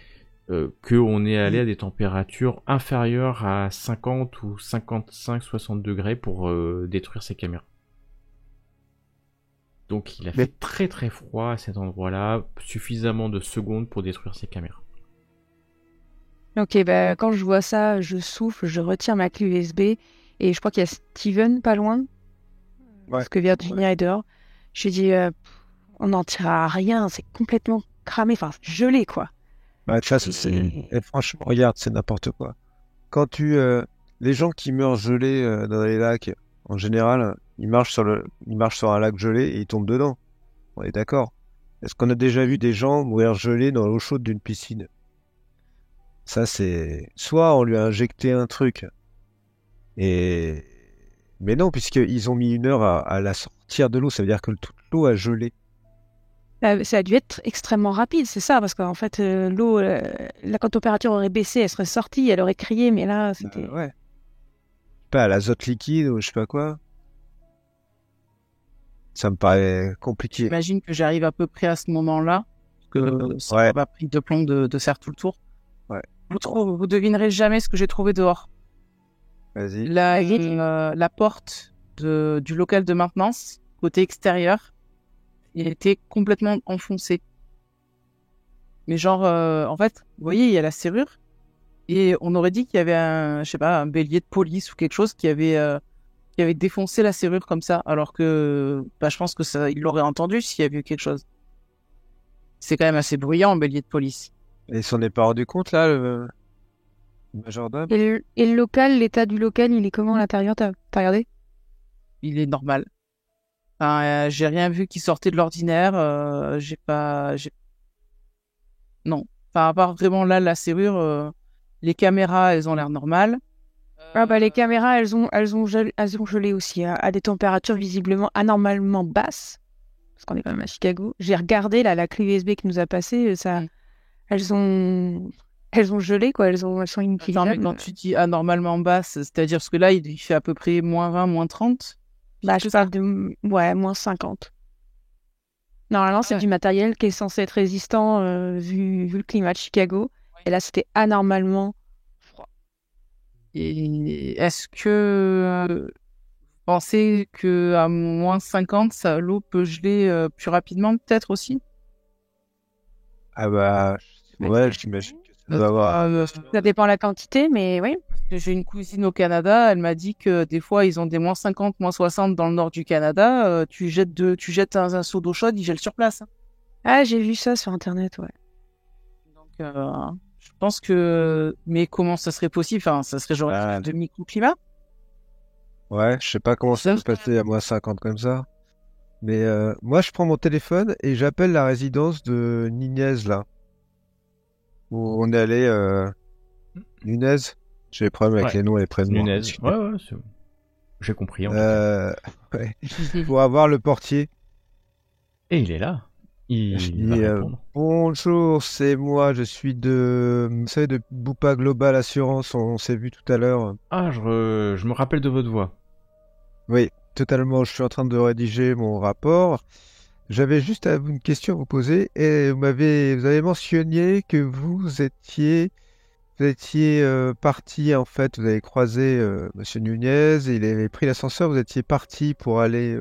Qu'on est allé à des températures inférieures à 50 ou 55, 60 degrés pour détruire ces caméras. Donc il a fait très très froid à cet endroit-là, suffisamment de secondes pour détruire ces caméras. Ok, quand je vois ça, je souffle, je retire ma clé USB et je crois qu'il y a Steven pas loin, parce que Virginia est dehors. Je lui dis, on n'en tirera rien, c'est complètement cramé, enfin gelé quoi. Bah, ça, et franchement, regarde, c'est n'importe quoi. Quand les gens qui meurent gelés dans les lacs, en général, ils marchent sur un lac gelé et ils tombent dedans. On est d'accord. Est-ce qu'on a déjà vu des gens mourir gelés dans l'eau chaude d'une piscine? Ça, c'est... Soit on lui a injecté un truc, mais non, puisqu'ils ont mis 1 heure à la sortir de l'eau, ça veut dire que toute l'eau a gelé. Ça a dû être extrêmement rapide, c'est ça, parce qu'en fait, l'eau, la température aurait baissé, elle serait sortie, elle aurait crié, mais là, c'était... Ouais. Pas à l'azote liquide ou je sais pas quoi. Ça me paraît compliqué. J'imagine que j'arrive à peu près à ce moment-là, que ça m'a pas pris de plomb de faire tout le tour. Ouais. Vous devinerez jamais ce que j'ai trouvé dehors. Vas-y. La porte du local de maintenance, côté extérieur, il était complètement enfoncé. Mais genre, en fait, vous voyez, il y a la serrure, et on aurait dit qu'il y avait un bélier de police ou quelque chose qui avait défoncé la serrure comme ça, alors que je pense que ça, il l'aurait entendu s'il y avait eu quelque chose. C'est quand même assez bruyant, un bélier de police. Et il s'en est pas rendu compte, là, le majordome? Et le local, l'état du local, il est comment à l'intérieur? T'as regardé? Il est normal. Enfin, j'ai rien vu qui sortait de l'ordinaire. Non. Enfin, à part vraiment là, la serrure, les caméras, elles ont l'air normales. Les caméras, elles ont gelé aussi à des températures visiblement anormalement basses, parce qu'on est quand même à Chicago. J'ai regardé là, la clé USB qui nous a passé, elles ont gelé quoi, elles sont inutilisables. Attends, mais quand tu dis anormalement basse, c'est-à-dire parce que là, il fait à peu près moins 20, moins 30. Je parle de moins 50. Normalement, c'est du matériel qui est censé être résistant vu le climat de Chicago. Et là, c'était anormalement froid. Et est-ce que vous pensez qu'à moins 50, l'eau peut geler plus rapidement, peut-être aussi? Ah bah, ouais, j'imagine que Ça doit avoir- Ça dépend de la quantité, mais oui. J'ai une cousine au Canada, elle m'a dit que des fois ils ont des moins 50, moins 60 dans le nord du Canada. Tu jettes un seau d'eau chaude, ils gèlent sur place, hein. Ah, j'ai vu ça sur Internet, ouais. Donc, je pense que. Mais comment ça serait possible? Enfin, ça serait genre Ah. de microclimat? Ouais, je sais pas comment ça peut passer à moins 50 comme ça. Mais moi, je prends mon téléphone et j'appelle la résidence de Nunez, là. Où on est allé. Nunez. J'ai des problèmes avec Ouais. les noms et les prénoms. Nunez. Ouais, j'ai compris. En tout cas. Ouais. Pour avoir le portier. Et il est là. Je Il va dis, répondre. bonjour, c'est moi, je suis vous savez, de Boupa Global Assurance, on s'est vu tout à l'heure. Ah, je me rappelle de votre voix. Oui, totalement, je suis en train de rédiger mon rapport. J'avais juste une question à vous poser, et vous avez mentionné que vous étiez parti, en fait, vous avez croisé Monsieur Nunez, et il avait pris l'ascenseur, vous étiez parti pour aller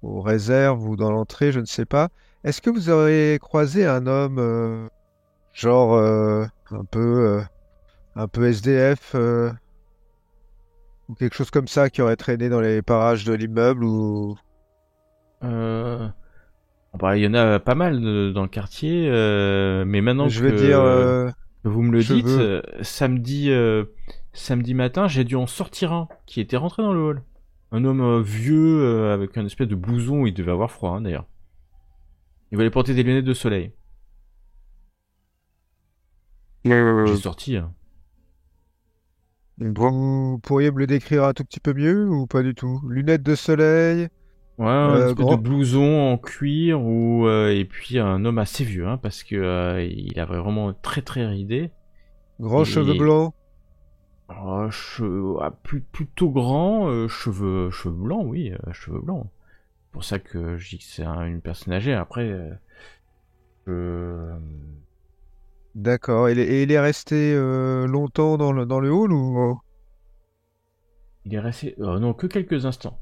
aux réserves ou dans l'entrée, je ne sais pas. Est-ce que vous aurez croisé un homme genre un peu SDF ou quelque chose comme ça qui aurait traîné dans les parages de l'immeuble ou Bah, il y en a pas mal dans le quartier, mais maintenant je veux dire que vous me le dites, cheveux. samedi matin, j'ai dû en sortir un qui était rentré dans le hall. Un homme vieux avec un espèce de blouson, il devait avoir froid, hein, d'ailleurs. Il voulait porter des lunettes de soleil. J'ai sorti, hein. Vous pourriez me le décrire un tout petit peu mieux ou pas du tout? Lunettes de soleil, Ouais, un espèce de grand, blouson en cuir et puis un homme assez vieux, hein, parce que il avait vraiment très très ridé. grands cheveux Et blancs. plutôt grand, cheveux blancs, oui, cheveux blancs. C'est pour ça que je dis que c'est une personne âgée. Après, je... D'accord. Et il est resté longtemps dans le hall ou il est resté, non, que quelques instants.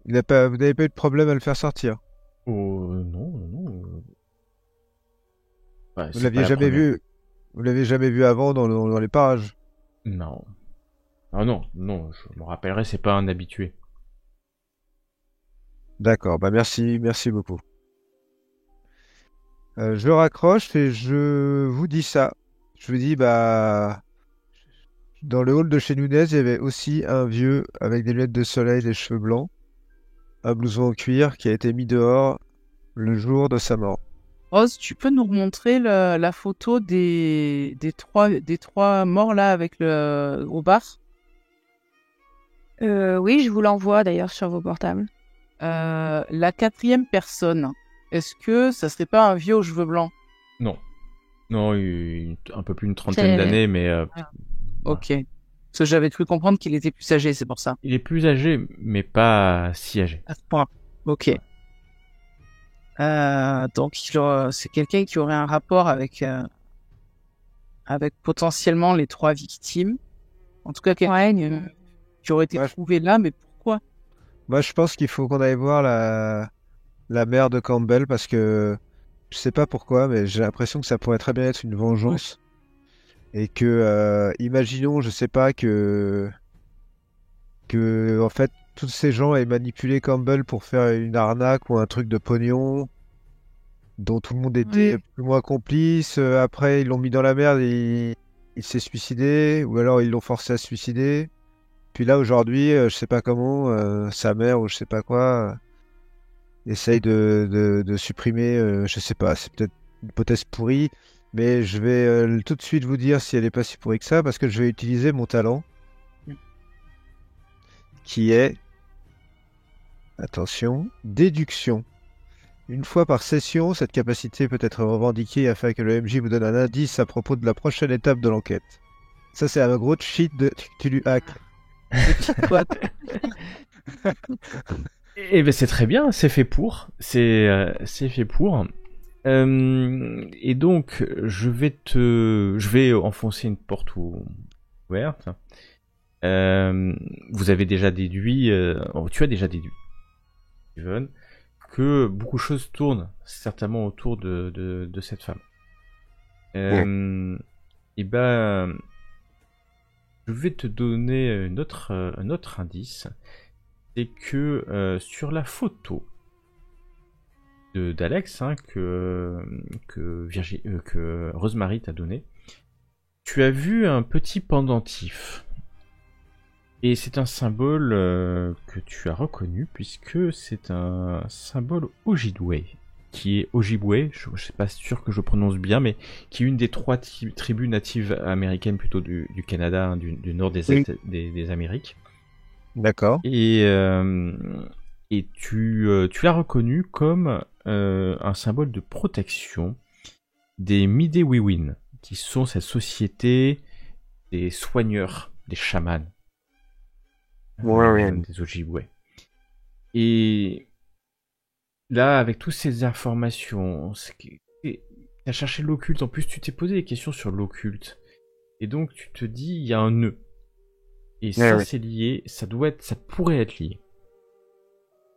vous n'avez pas eu de problème à le faire sortir? Oh, non. Ouais, Vous c'est pas l'aviez la jamais première. vu? Vous l'avez jamais vu avant dans les parages? Non. Ah non, je me rappellerai, c'est pas un habitué. D'accord. Bah merci beaucoup. Je raccroche et je vous dis ça. Je vous dis, bah, dans le hall de chez Nunez, il y avait aussi un vieux avec des lunettes de soleil, des cheveux blancs, un blouson en cuir qui a été mis dehors le jour de sa mort. Rose, tu peux nous remontrer la photo des trois morts là avec au bar? Oui, je vous l'envoie d'ailleurs sur vos portables. La quatrième personne, est-ce que ça serait pas un vieux aux cheveux blancs? Non. Non, un peu plus d'une trentaine C'est- d'années, mais Ok. Parce que j'avais cru comprendre qu'il était plus âgé, c'est pour ça. il est plus âgé, mais pas si âgé. À ce point. Ok. Donc c'est quelqu'un qui aurait un rapport avec potentiellement les trois victimes. En tout cas, quelqu'un qui aurait été Ouais. trouvé là, mais pourquoi? Moi, je pense qu'il faut qu'on aille voir la mère de Campbell parce que je sais pas pourquoi, mais j'ai l'impression que ça pourrait très bien être une vengeance. Et que, imaginons, je sais pas, en fait, tous ces gens aient manipulé Campbell pour faire une arnaque ou un truc de pognon dont tout le monde était plus ou moins complice. Après, ils l'ont mis dans la merde et il s'est suicidé, ou alors ils l'ont forcé à se suicider. Puis là, aujourd'hui, je sais pas comment, sa mère ou je sais pas quoi, essaye de supprimer, je sais pas, c'est peut-être une hypothèse pourrie, mais je vais tout de suite vous dire si elle est pas si pourrie que ça, parce que je vais utiliser mon talent, qui est, attention, déduction. Une fois par session, cette capacité peut être revendiquée afin que le MJ vous donne un indice à propos de la prochaine étape de l'enquête. Ça, c'est un gros cheat de Cthulhu Hack. Quoi? Eh ben c'est très bien, c'est fait pour. C'est fait pour. Et donc je vais enfoncer une porte ouverte. Vous avez déjà déduit, tu as déjà déduit, Steven, que beaucoup de choses tournent certainement autour de cette femme. Et ben, je vais te donner un autre indice. C'est que sur la photo d'Alex, hein, que Rosemary t'a donné, tu as vu un petit pendentif. Et c'est un symbole que tu as reconnu, puisque c'est un symbole Ojibwe, qui est Ojibwe, je ne suis pas sûr que je prononce bien, mais qui est une des 3 tribus natives américaines, plutôt du Canada, hein, du nord des Amériques. D'accord. Et tu l'as reconnu comme un symbole de protection des Midewiwin, qui sont cette société des soigneurs, des chamans, des Ojibwe. Et là, avec toutes ces informations, tu as cherché l'occulte. En plus, tu t'es posé des questions sur l'occulte. Et donc, tu te dis, il y a un nœud. Et ça, c'est lié, ça pourrait être lié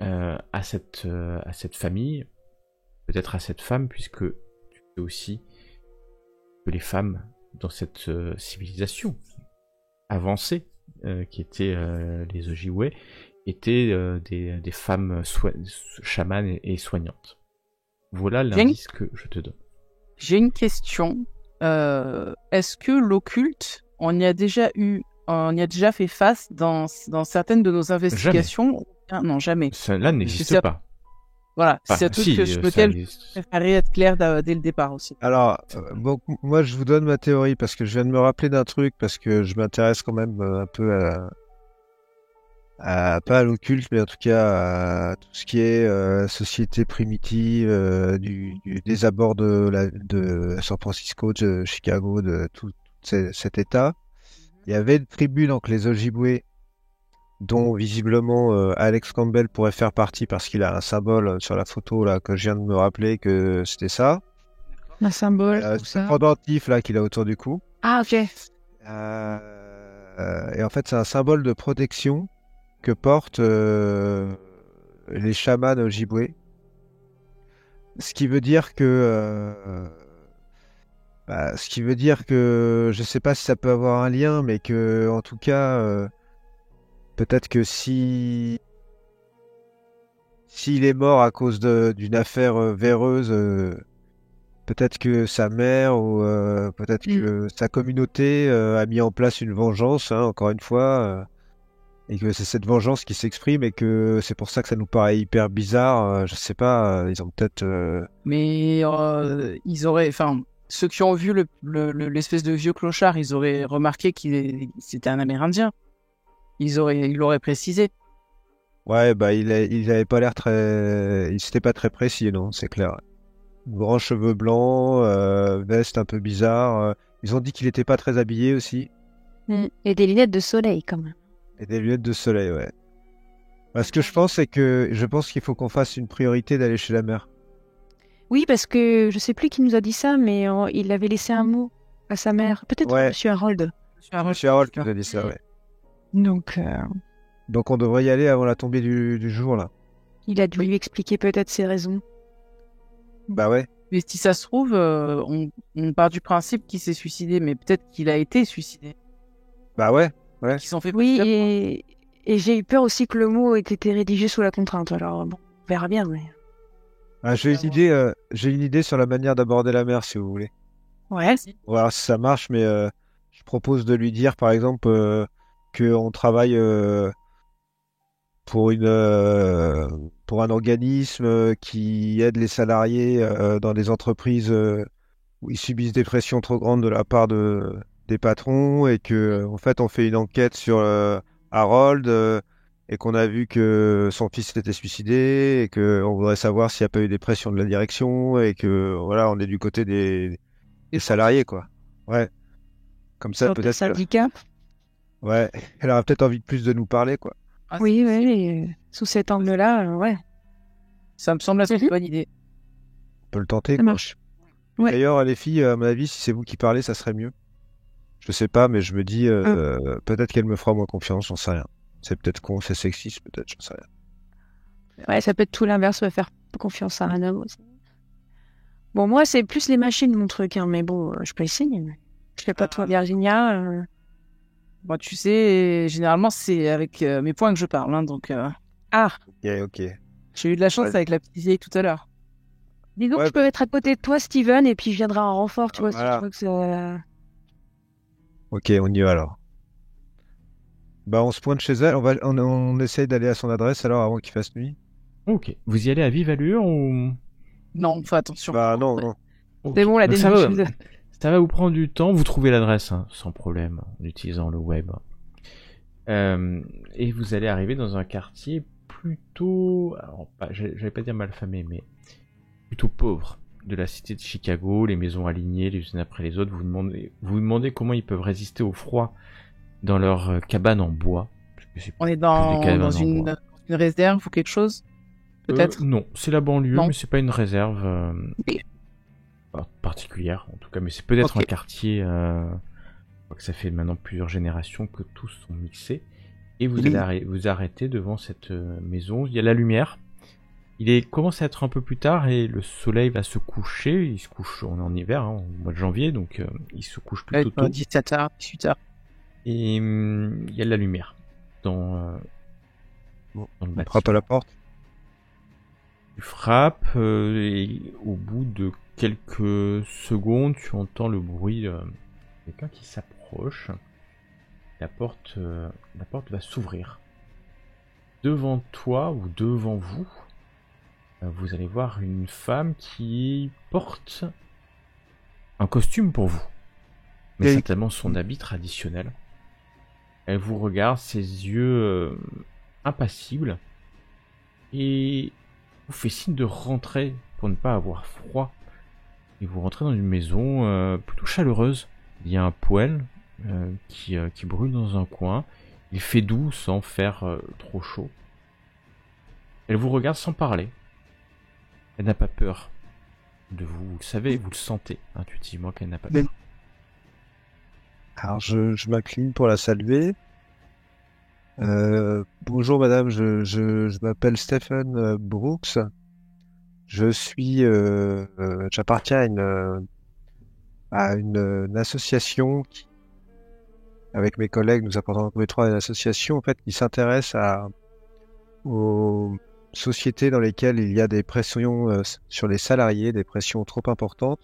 à cette famille, peut-être à cette femme, puisque tu sais aussi que les femmes dans cette civilisation avancée, qui étaient les Ojibwe, étaient des femmes chamanes et soignantes. Voilà l'indice que je te donne. J'ai une question. Est-ce que l'occulte, on y a déjà fait face dans certaines de nos investigations? Non, jamais. Cela n'existe pas. Voilà, c'est un truc que je préférerais être clair dès le départ aussi. Alors, bon, moi je vous donne ma théorie parce que je viens de me rappeler d'un truc, parce que je m'intéresse quand même un peu pas à l'occulte, mais en tout cas à tout ce qui est société primitive, des abords de San Francisco, de Chicago, de tout cet état. Il y avait une tribu, donc les Ojibwe, dont visiblement Alex Campbell pourrait faire partie parce qu'il a un symbole sur la photo là que je viens de me rappeler que c'était ça. Un symbole. Ce pendentif là qu'il a autour du cou. Ah, ok. Et en fait, c'est un symbole de protection que portent les chamans Ojibwe. Ce qui veut dire que je sais pas si ça peut avoir un lien, mais que en tout cas peut-être que s'il est mort à cause d'une affaire véreuse, peut-être que sa mère ou peut-être que sa communauté a mis en place une vengeance, hein, encore une fois, et que c'est cette vengeance qui s'exprime et que c'est pour ça que ça nous paraît hyper bizarre. Je sais pas, ils ont peut-être... Mais ils auraient... Enfin, ceux qui ont vu l'espèce de vieux clochard, ils auraient remarqué c'était un Amérindien. Il l'aurait précisé. Ouais, bah il avait pas l'air très... Il s'était pas très précis, non, c'est clair. Grands cheveux blancs, veste un peu bizarre. Ils ont dit qu'il était pas très habillé aussi. Et des lunettes de soleil, quand même. Et des lunettes de soleil, ouais. Ce que je pense, c'est que qu'il faut qu'on fasse une priorité d'aller chez la mère. Oui, parce que je sais plus qui nous a dit ça, mais il avait laissé un mot à sa mère. Peut-être Monsieur Harold. Monsieur Harold qui nous a dit ça, ouais. Donc on devrait y aller avant la tombée du jour, là. Il a dû lui expliquer peut-être ses raisons. Bah ouais. Mais si ça se trouve, on part du principe qu'il s'est suicidé, mais peut-être qu'il a été suicidé. Bah ouais. Qu'ils sont fait et j'ai eu peur aussi que le mot ait été rédigé sous la contrainte. Alors bon, on verra bien. Mais... j'ai une idée sur la manière d'aborder la mère, si vous voulez. Ouais. On va voir si ça marche, mais je propose de lui dire, par exemple, qu'on travaille pour un organisme qui aide les salariés dans des entreprises où ils subissent des pressions trop grandes de la part des patrons, et que en fait on fait une enquête sur Harold et qu'on a vu que son fils s'était suicidé et que on voudrait savoir s'il n'y a pas eu des pressions de la direction, et que voilà, on est du côté des salariés, quoi. Ouais. Comme ça, peut-être. Syndicat. Ouais. Elle aura peut-être envie de plus de nous parler, quoi. Oui, sous cet angle-là, ouais. Ça me semble être une bonne idée. On peut le tenter. Ça marche. Ouais. D'ailleurs, les filles, à mon avis, si c'est vous qui parlez, ça serait mieux. Je sais pas, mais je me dis, peut-être qu'elle me fera moins confiance, j'en sais rien. C'est peut-être con, c'est sexiste, peut-être, j'en sais rien. Ouais, ça peut être tout l'inverse, faire confiance à un homme aussi. Bon, moi, c'est plus les machines, mon truc, hein, mais bon, je peux essayer. Je sais pas toi, Virginia. Bon, tu sais, généralement, c'est avec mes points que je parle. Hein, donc, Ah, Ok. j'ai eu de la chance Ouais. avec la petite vieille tout à l'heure. disons que Ouais, je peux être à côté de toi, Steven, et puis je viendrai en renfort, tu vois, si je voilà. vois que c'est... Ok, on y va alors. Bah, on se pointe chez elle. On essaye d'aller à son adresse alors avant qu'il fasse nuit. Ok. Vous y allez à vive allure ou... Non, fais attention. Bah, non, non. Ok. C'est bon, la Donc ça va, dénicheuse. ça va vous prendre du temps. Vous trouvez l'adresse hein, sans problème en utilisant le web. Et vous allez arriver dans un quartier plutôt, alors j'allais pas dire malfamé, mais plutôt pauvre de la cité de Chicago. Les maisons alignées les unes après les autres. Vous demandez comment ils peuvent résister au froid dans leur cabane en bois. Parce que c'est On est plus des cabanes dans en bois. une réserve ou quelque chose, peut-être. Non, c'est la banlieue, Non. mais c'est pas une réserve Ok. particulière en tout cas. Mais c'est peut-être Ok. un quartier. Je crois que ça fait maintenant plusieurs générations que tous sont mixés. Et vous allez vous arrêter devant cette maison. Il y a la lumière. Commence à être un peu plus tard et le soleil va se coucher. Il se couche, on est en hiver, hein, au mois de janvier, donc il se couche plutôt tôt. 17h, 18h. Et il y a de la lumière dans, Bon, dans le on bâtiment. frappe à la porte. Tu frappes et au bout de quelques secondes, tu entends le bruit de quelqu'un qui s'approche. La porte va s'ouvrir. Devant toi ou devant vous, vous allez voir une femme qui porte un costume pour vous, mais Et- certainement son habit traditionnel. Elle vous regarde, ses yeux impassibles, et vous fait signe de rentrer pour ne pas avoir froid. Et vous rentrez dans une maison plutôt chaleureuse. Il y a un poêle qui brûle dans un coin. Il fait doux sans faire trop chaud. Elle vous regarde sans parler. Elle n'a pas peur de vous. Vous le savez, vous le sentez intuitivement qu'elle n'a pas peur. Alors, je m'incline pour la saluer. Bonjour madame, je m'appelle Stephen Brooks. J'appartiens à une association avec mes collègues, nous appartenons tous les trois à une association en fait qui s'intéresse aux sociétés dans lesquelles il y a des pressions sur les salariés, des pressions trop importantes.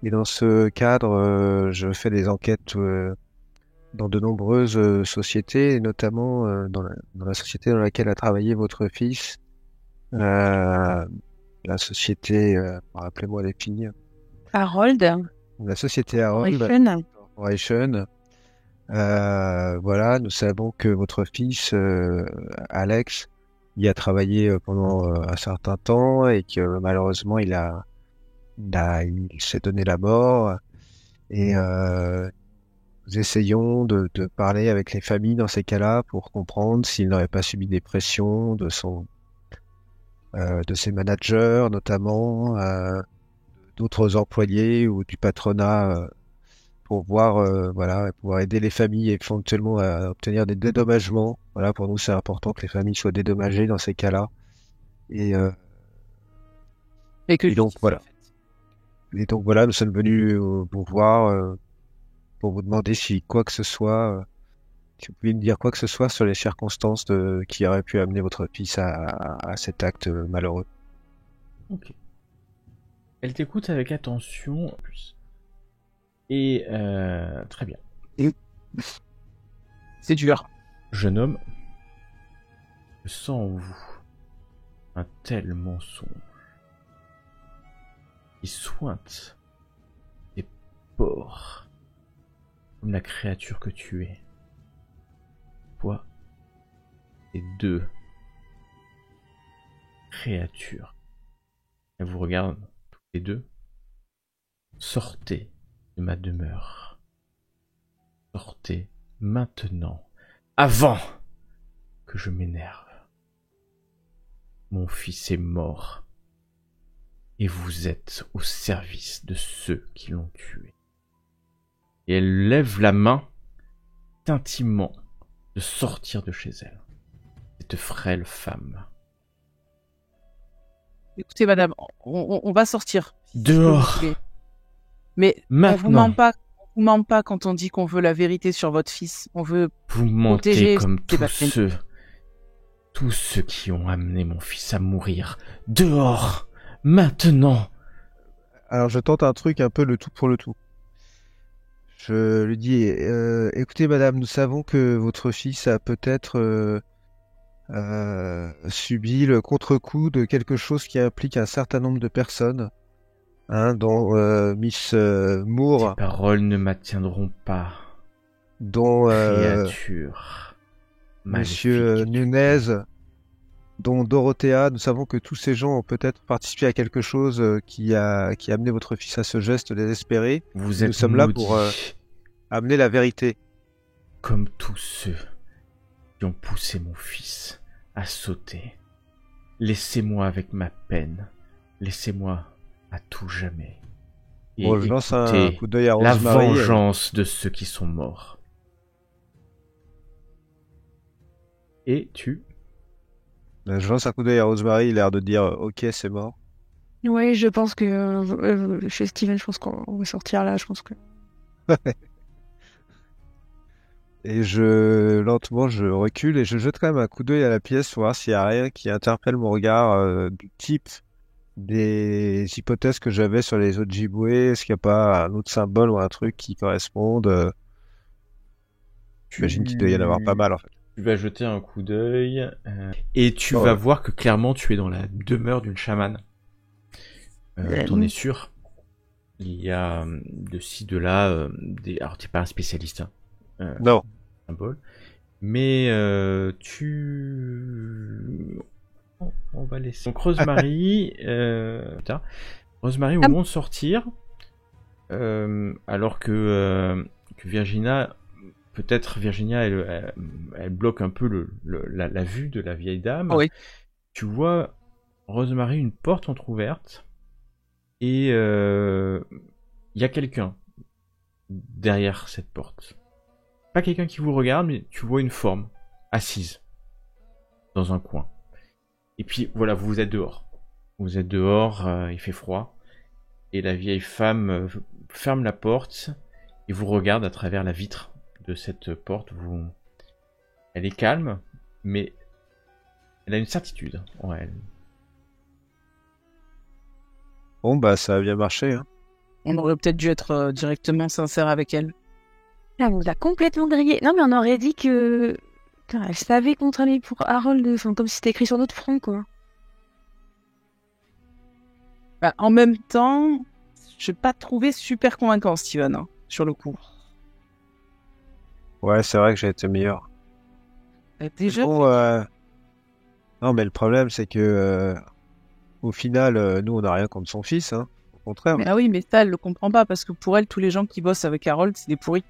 Et dans ce cadre, je fais des enquêtes dans de nombreuses sociétés, et notamment dans la société dans laquelle a travaillé votre fils, la société, rappelez-moi les filles, Harold, la société Harold Corporation. Corporation. Voilà, nous savons que votre fils, Alex, y a travaillé pendant un certain temps et que malheureusement il s'est donné la mort. Et nous essayons de parler avec les familles dans ces cas-là pour comprendre s'il n'aurait pas subi des pressions de ses managers notamment, d'autres employés ou du patronat pour voir, voilà, pouvoir aider les familles éventuellement à obtenir des dédommagements. Voilà, pour nous c'est important que les familles soient dédommagées dans ces cas-là. Et Et que Et donc, justice voilà. soit faite. Et donc voilà, nous sommes venus pour voir, pour vous demander si quoi que ce soit, si vous pouvez me dire quoi que ce soit sur les circonstances qui auraient pu amener votre fils à cet acte malheureux. Ok. Elle t'écoute avec attention. Et très bien. C'est dur. Jeune homme, je sens en vous un tel mensonge qui sointe tes pores comme la créature que tu es. Toi et deux créatures. Elle vous regarde toutes les deux. Sortez de ma demeure. Sortez maintenant, avant que je m'énerve. Mon fils est mort. Et vous êtes au service de ceux qui l'ont tué. Et elle lève la main, intimement, de sortir de chez elle. Cette frêle femme. Écoutez, madame, on va sortir. Dehors. Mais on vous Maintenant. ment pas. on ment pas quand on dit qu'on veut la vérité sur votre fils. On veut Vous mentez protéger comme Sébastien. tous ceux qui ont amené mon fils à mourir. Dehors, maintenant. Alors je tente un truc un peu le tout pour le tout. Je lui dis, écoutez madame, nous savons que votre fils a peut-être subi le contre-coup de quelque chose qui implique un certain nombre de personnes, hein, dont Miss Moore, Tes paroles ne m'atteindront pas, dont créature. Monsieur maléfique. Nunez, dont Dorothea. Nous savons que tous ces gens ont peut-être participé à quelque chose qui a amené votre fils à ce geste désespéré. Vous êtes Nous sommes là maudits, pour amener la vérité. comme tous ceux qui ont poussé mon fils à sauter. Laissez-moi avec ma peine. Laissez-moi à tout jamais. Et Bon, je lance un écoutez coup d'œil à la Rosemary. vengeance de ceux qui sont morts. Et tu Je lance un coup d'œil à Rosemary, il a l'air de dire ok, c'est mort. Oui, je pense que chez Steven, je pense qu'on va sortir là. Je pense que. Et lentement, je recule et je jette quand même un coup d'œil à la pièce pour voir s'il n'y a rien qui interpelle mon regard du type des hypothèses que j'avais sur les Ojibwe. Est-ce qu'il n'y a pas un autre symbole ou un truc qui corresponde? J'imagine qu'il doit y en avoir pas mal en fait. Tu vas jeter un coup d'œil et tu Oh, vas ouais. voir que clairement tu es dans la demeure d'une chamane. T'en es sûr. Il y a de ci, de là des. Alors t'es pas un spécialiste, hein, Non. symbole, mais tu. On va laisser. Donc Rosemary, putain. Rosemary, au moment de sortir, alors que Virginia, peut-être Virginia, elle bloque un peu la vue de la vieille dame. Oui. Tu vois, Rosemary, une porte entrouverte, et il y a quelqu'un derrière cette porte. Pas quelqu'un qui vous regarde, mais tu vois une forme assise dans un coin. Et puis voilà, vous êtes dehors. Vous êtes dehors, il fait froid, et la vieille femme ferme la porte et vous regarde à travers la vitre de cette porte. Elle est calme, mais elle a une certitude en elle. Bon, bah, ça a bien marché, hein. On aurait peut-être dû être directement sincère avec elle. Là, on nous a complètement grillé. Non, mais on aurait dit que. Putain, elle savait qu'on travaillait pour Harold, enfin, comme si c'était écrit sur notre front, quoi. Bah, en même temps, je n'ai pas trouvé super convaincant, Steven, hein, sur le coup. Ouais, c'est vrai que j'ai été meilleur. Déjà, Bon, non, mais le problème, c'est que au final, nous, on n'a rien contre son fils, hein. Au contraire. ah oui, mais ça, elle le comprend pas, parce que pour elle, tous les gens qui bossent avec Harold, c'est des pourris.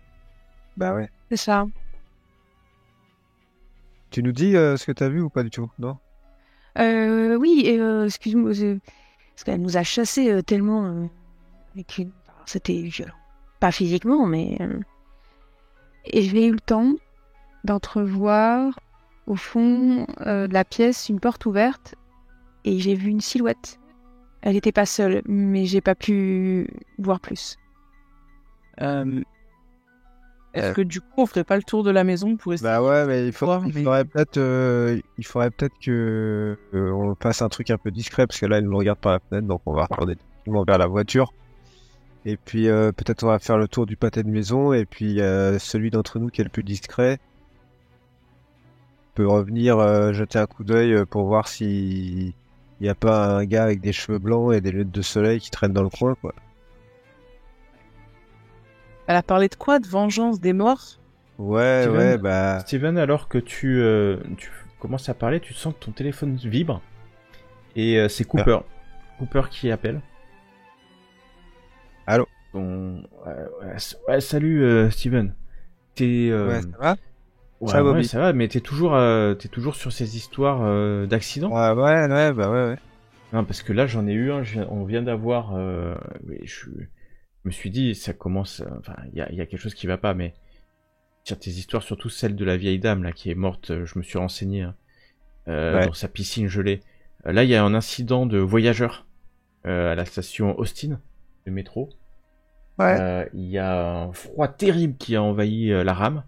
Bah ouais. C'est ça. Tu nous dis ce que t'as vu ou pas du tout, non? Oui, excuse-moi, parce qu'elle nous a chassés tellement. C'était violent. Pas physiquement, mais. Et j'ai eu le temps d'entrevoir au fond de la pièce une porte ouverte et j'ai vu une silhouette. Elle n'était pas seule, mais j'ai pas pu voir plus. Est-ce que du coup, on ferait pas le tour de la maison pour essayer Bah ouais, mais il voir, mais- faudrait peut-être que on fasse un truc un peu discret parce que là, il nous regarde par la fenêtre, donc on va regarder tranquillement vers la voiture. Et puis peut-être on va faire le tour du pâté de maison et puis celui d'entre nous qui est le plus discret peut revenir jeter un coup d'œil pour voir si il y a pas un gars avec des cheveux blancs et des lunettes de soleil qui traîne dans le coin, quoi. Elle a parlé de quoi? De vengeance des morts? Ouais, Steven, ouais, bah Steven, alors que tu commences à parler, tu sens que ton téléphone vibre. Et c'est Cooper. Cooper qui appelle. Allô? Ouais, salut Steven. T'es... ouais, ça va? Ouais, Ça va, ouais, Bobby? ça va, mais t'es toujours sur ces histoires d'accidents. Ouais, ouais, bah ouais, ouais. Non, parce que là, j'en ai eu un, on vient d'avoir... mais je me suis dit, ça commence... Enfin, il y a quelque chose qui va pas, mais... Tiens, tes histoires, surtout celle de la vieille dame, là, qui est morte, je me suis renseigné, hein, Ouais. dans sa piscine gelée. Là, il y a un incident de voyageurs à la station Austin, de métro. Ouais. Il y a un froid terrible qui a envahi la rame.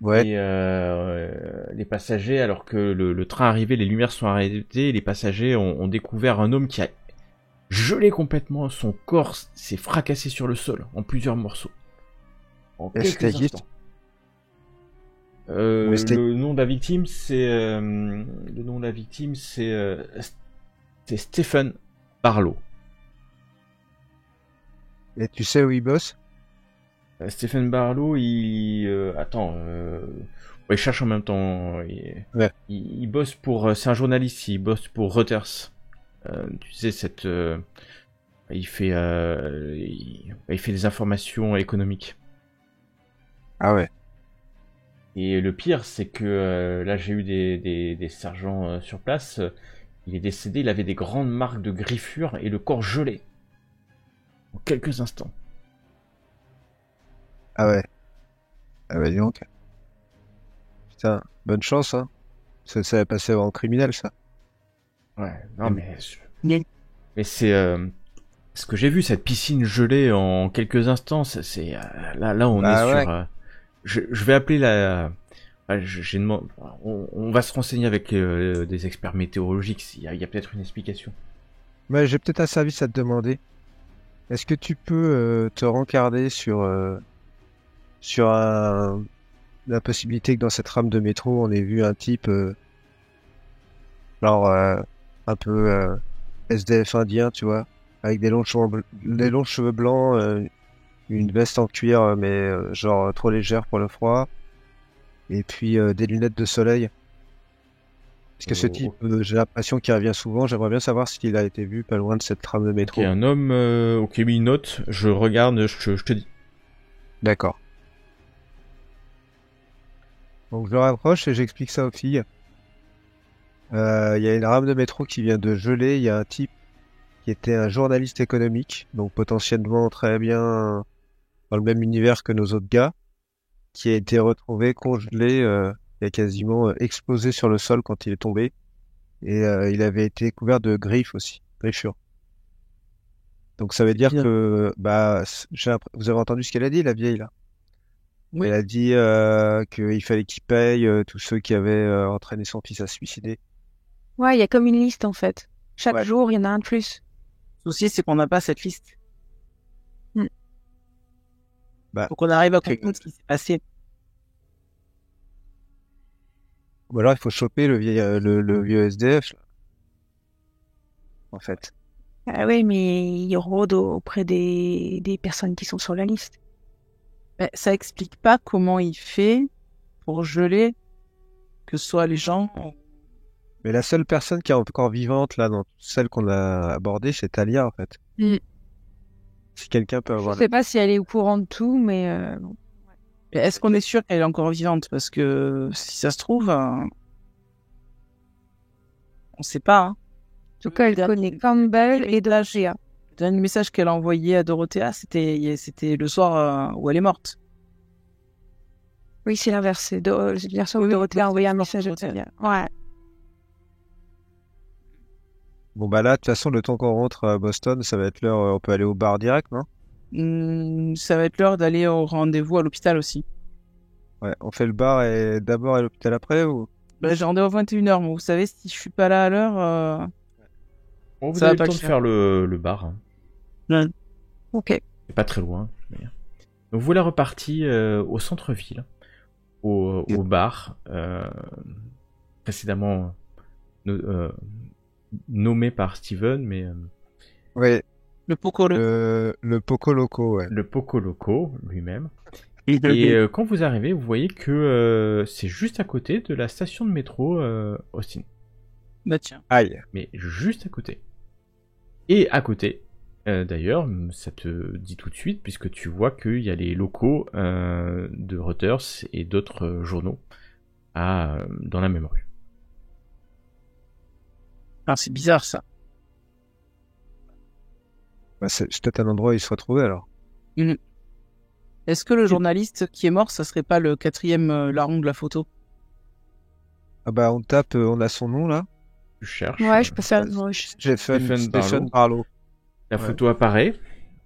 Ouais. Et les passagers, alors que le train arrivait, les lumières sont arrêtées, les passagers ont découvert un homme qui a gelé complètement, son corps s'est fracassé sur le sol en plusieurs morceaux. En Et c'était quelques qui? instants. Mais c'était- Le nom de la victime, c'est Stephen Barlow. Et tu sais où il bosse? Stephen Barlow, il cherche en même temps. Ouais. Il bosse pour. C'est un journaliste. Il bosse pour Reuters. Tu sais il fait des informations économiques. Ah ouais. Et le pire, c'est que là, j'ai eu des sergents sur place. Il est décédé. Il avait des grandes marques de griffures et le corps gelé en quelques instants. Ah ouais. Ah bah dis donc. Putain, bonne chance, hein. Ça va passer en criminel, ça. Ouais. Non Mm. mais c'est ce que j'ai vu, cette piscine gelée en quelques instants. Là, on Bah est ouais. sur. Je vais appeler la. J'ai demandé. On va se renseigner avec des experts météorologiques. Il y a peut-être une explication. Mais j'ai peut-être un service à te demander. Est-ce que tu peux te rencarder sur la possibilité que dans cette rame de métro, on ait vu un type, genre un peu SDF indien, tu vois, avec des longs cheveux blancs, une veste en cuir, mais genre trop légère pour le froid, et puis des lunettes de soleil. Parce que ce type, j'ai l'impression qu'il revient souvent. J'aimerais bien savoir s'il a été vu pas loin de cette trame de Ok, métro. un homme. Ok, mis une note. Je regarde. Je te dis. D'accord. Donc je le rapproche et j'explique ça aux filles. Il y a une rame de métro qui vient de geler. Il y a un type qui était un journaliste économique, donc potentiellement très bien dans le même univers que nos autres gars, qui a été retrouvé congelé, il a quasiment explosé sur le sol quand il est tombé. Et il avait été couvert de griffes aussi, griffures. Donc ça veut dire Bien. que, bah, vous avez entendu ce qu'elle a dit, la vieille, là? Oui. Elle a dit qu'il fallait qu'il paye tous ceux qui avaient entraîné son fils à se suicider. Ouais, il y a comme une liste en fait. Chaque Ouais. jour, il y en a un de plus. Le souci, c'est qu'on n'a pas cette liste. Bah, Faut qu'on arrive à ok. comprendre ce qui s'est passé. Ou alors il faut choper le vieux SDF, là, en fait. Ah oui, mais il rôde auprès des personnes qui sont sur la liste. Mais ça explique pas comment il fait pour geler, que ce soit les gens. Mais la seule personne qui est encore vivante, là, dans celle qu'on a abordée, c'est Talia, en fait. Mm. Si quelqu'un peut Je avoir... sais pas si elle est au courant de tout, mais bon. Mais est-ce qu'on est sûr qu'elle est encore vivante? Parce que si ça se trouve, on sait pas. Hein. En tout cas, elle connaît Campbell et Dorothea. Le dernier message qu'elle a envoyé à Dorothea, c'était le soir où elle est morte. Oui, c'est l'inverse. C'est hier soir où Oui, Dorothea a envoyé un c'est message à Dorothea. Talia. Ouais. Bon, bah là, de toute façon, le temps qu'on rentre à Boston, ça va être l'heure, on peut aller au bar direct, non? Ça va être l'heure d'aller au rendez-vous à l'hôpital aussi. Ouais, on fait le bar et d'abord à l'hôpital après, ou... Bah, j'ai rendez-vous à 21h, mais vous savez, si je suis pas là à l'heure, Bon, vous ça avez va le pas temps le de faire. faire le bar. Hein. Ouais. Ok. C'est pas très loin. Donc vous la repartie au centre-ville, au bar, précédemment nommé par Steven, mais Ouais, Le Pocolo. le Poco Loco, ouais. le Poco Loco lui-même. Et quand vous arrivez, vous voyez que c'est juste à côté de la station de métro Austin. Bah tiens. Aïe. Mais juste à côté. Et à côté, d'ailleurs, ça te dit tout de suite, puisque tu vois qu'il y a les locaux de Reuters et d'autres journaux dans la même rue. Ah, c'est bizarre ça. Bah, c'est peut-être un endroit où il se retrouvait, alors. Est-ce que le journaliste qui est mort, ça serait pas le quatrième larron de la photo? Ah bah, on tape, on a son nom, là. Tu cherches. Ouais, je peux faire. Stephen Stephen Barlow. La Ouais. photo apparaît,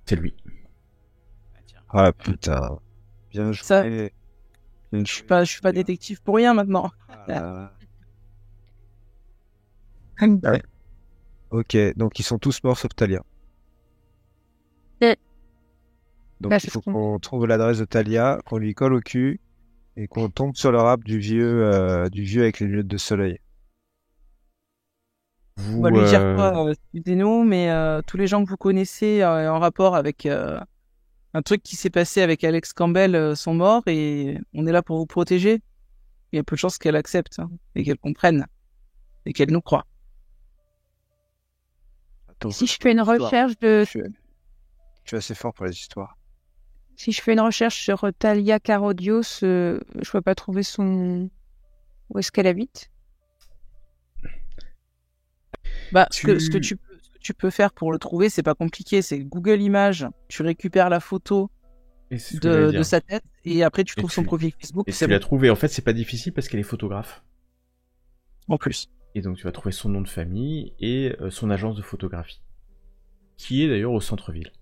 c'est lui. Ah putain. Bien joué. Ça- Bien Je suis pas détective pour rien maintenant. Ah là là. Ok, donc ils sont tous morts sauf Talia. Ouais. Donc Bah, il c'est faut ce qu'on- qu'on trouve l'adresse de Talia, qu'on lui colle au cul et qu'on tombe sur le rap du vieux avec les lunettes de soleil. On va Vous, lui dire quoi, excusez-nous, mais tous les gens que vous connaissez en rapport avec un truc qui s'est passé avec Alex Campbell sont morts et on est là pour vous protéger. Il y a peu de chances qu'elle accepte hein, et qu'elle comprenne et qu'elle nous croit. Attends, Si je fais une histoire. recherche Je suis assez fort pour les histoires. si je fais une recherche sur Talia Carodios, je peux pas trouver où est-ce qu'elle habite. Bah, ce que tu peux faire pour le trouver, c'est pas compliqué. C'est Google Images. Tu récupères la photo et c'est ce que j'allais de dire. sa tête et après tu Et trouves son tu- profil Facebook. Et C'est tu l'as bon. trouvé. En fait, c'est pas difficile parce qu'elle est photographe. En plus. Et donc, tu vas trouver son nom de famille et son agence de photographie, qui est d'ailleurs au centre-ville.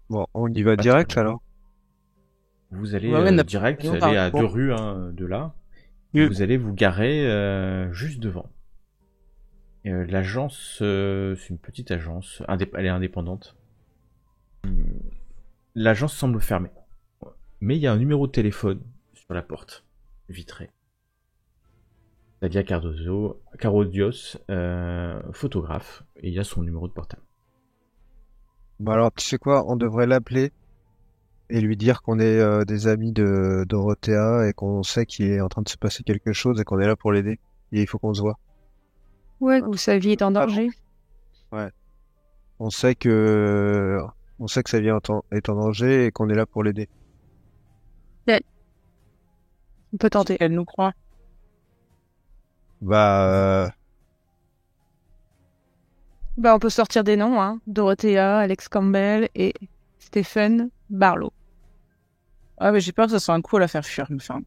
Bon, on y va Pas direct très loin. alors. Vous allez Ouais, n'a- direct, non, vous allez à bon. 2 rues hein, de là. Mm. Vous allez vous garer juste devant. L'agence, c'est une petite agence, elle est indépendante. L'agence semble fermée. Mais il y a un numéro de téléphone sur la porte, vitrée. Talia Carodios, photographe, et il y a son numéro de portable. Bon alors, tu sais quoi, on devrait l'appeler et lui dire qu'on est des amis de Dorothea et qu'on sait qu'il est en train de se passer quelque chose et qu'on est là pour l'aider. Et il faut qu'on se voit. Ouais, où sa vie est en danger. On sait que sa vie est en danger et qu'on est là pour l'aider. On peut tenter. Elle nous croit. Bah, Bah, on peut sortir des noms, hein. Dorothea, Alex Campbell et Stephen Barlow. Ah, mais j'ai peur que ça soit un coup à la faire fuir. Enfin,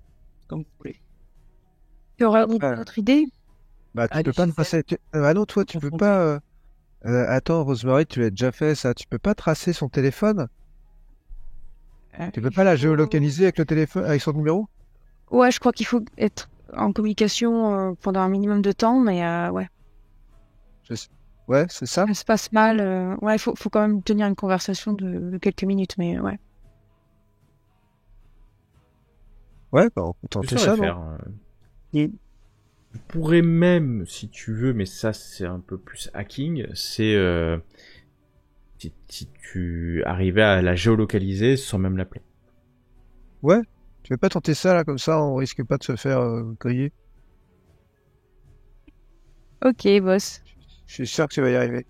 comme vous voulez. Tu aurais une Ouais. autre idée? tu Allez, peux pas Gisèle. tracer. Ah non, toi, tu peux Confronter. pas. Attends, Rosemary, tu l'as déjà fait ça. Tu peux pas tracer son téléphone? Tu peux pas la géolocaliser avec le téléphone, avec son numéro? Ouais, je crois qu'il faut être en communication pendant un minimum de temps, mais ouais, Ouais, c'est ça. ça se passe mal. Ouais, faut quand même tenir une conversation de quelques minutes, mais ouais. Ouais, bah, on peut Je tenter saurais ça, non? faire. Je pourrais même, si tu veux, mais ça c'est un peu plus hacking, c'est si tu arrivais à la géolocaliser sans même l'appeler. Ouais. Tu veux pas tenter ça là, comme ça, on risque pas de se faire griller. Ok, boss. Je suis sûr que tu vas y arriver.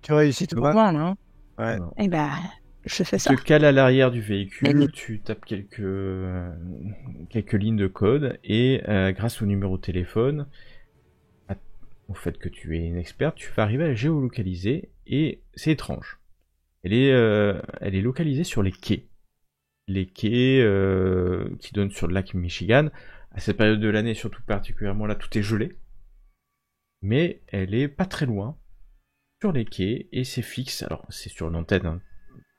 Tu réussis, C'est Thomas? pour moi, hein. Ouais. Non. Eh ben, je fais Tu ça. te cales à l'arrière du véhicule, tu tapes quelques lignes de code et grâce au numéro de téléphone, au fait que tu es une experte, tu vas arriver à la géolocaliser et c'est étrange. Elle est localisée sur les quais. Les quais qui donnent sur le lac Michigan. À cette période de l'année, surtout particulièrement là, tout est gelé. Mais elle est pas très loin, sur les quais, et c'est fixe. Alors, c'est sur une antenne hein,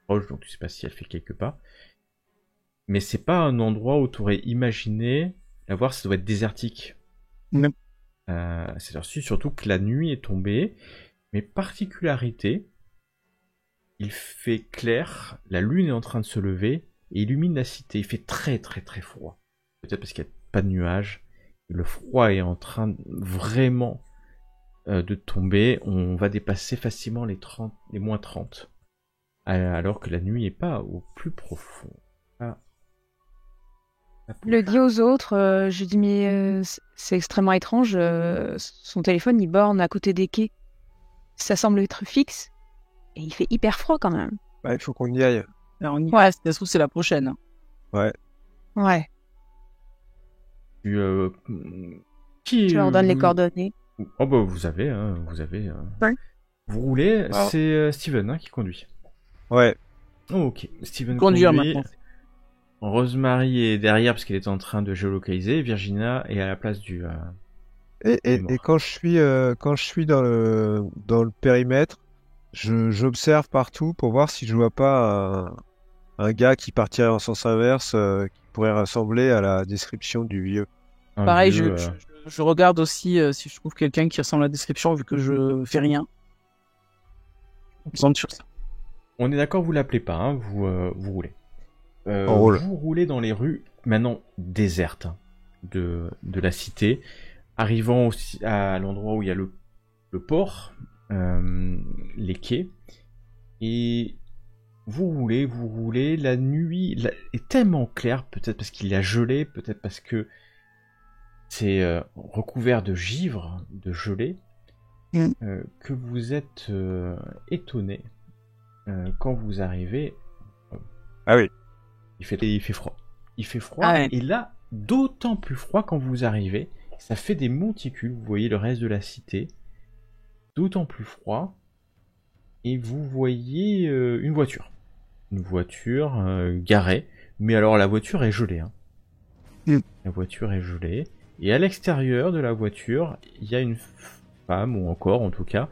proche, donc tu sais pas si elle fait quelques pas. Mais c'est pas un endroit où tu aurais imaginé la voir, ça doit être désertique. Non. C'est surtout que la nuit est tombée, mais particularité, il fait clair, la lune est en train de se lever, et illumine la cité. Il fait très très très froid. Peut-être parce qu'il n'y a pas de nuages. Le froid est en train vraiment de tomber. On va dépasser facilement les moins 30. Alors que la nuit n'est pas au plus profond. Le dis aux autres, je dis mais c'est extrêmement étrange. Son téléphone il borne à côté des quais. Ça semble être fixe et il fait hyper froid quand même. Bah, il faut qu'on y aille. Alors, on y... Ouais, si ça se trouve, c'est la prochaine. hein. Ouais. Ouais. Qui Je leur donne les coordonnées. Oh bah vous avez. Ouais. Vous roulez, Ah. c'est Steven hein, qui conduit. Ouais. Oh, ok, Steven Conduire conduit. maintenant. Rosemary est derrière parce qu'elle est en train de géolocaliser. Virginia est à la place du. Et mort. quand je suis dans le périmètre, J'observe partout pour voir si je vois pas un gars qui partirait en sens inverse, qui pourrait ressembler à la description du vieux. Un Pareil, vieux, je regarde aussi si je trouve quelqu'un qui ressemble à la description, vu que je fais rien. On me semble sur ça. On est d'accord, vous l'appelez pas, hein, vous roulez. On roule. Vous roulez dans les rues, maintenant désertes, hein, de la cité, arrivant aussi à l'endroit où il y a le port, les quais, et vous roulez, la nuit est tellement claire, peut-être parce qu'il y a gelé, peut-être parce que c'est recouvert de givre, de gelée, que vous êtes étonné quand vous arrivez. Ah oui. Il fait froid. Il fait froid, Ah ouais. et là, d'autant plus froid quand vous arrivez. Ça fait des monticules, vous voyez le reste de la cité. D'autant plus froid. Et vous voyez une voiture. Une voiture garée. Mais alors la voiture est gelée. Hein. La voiture est gelée. Et à l'extérieur de la voiture, il y a une femme, ou encore en tout cas,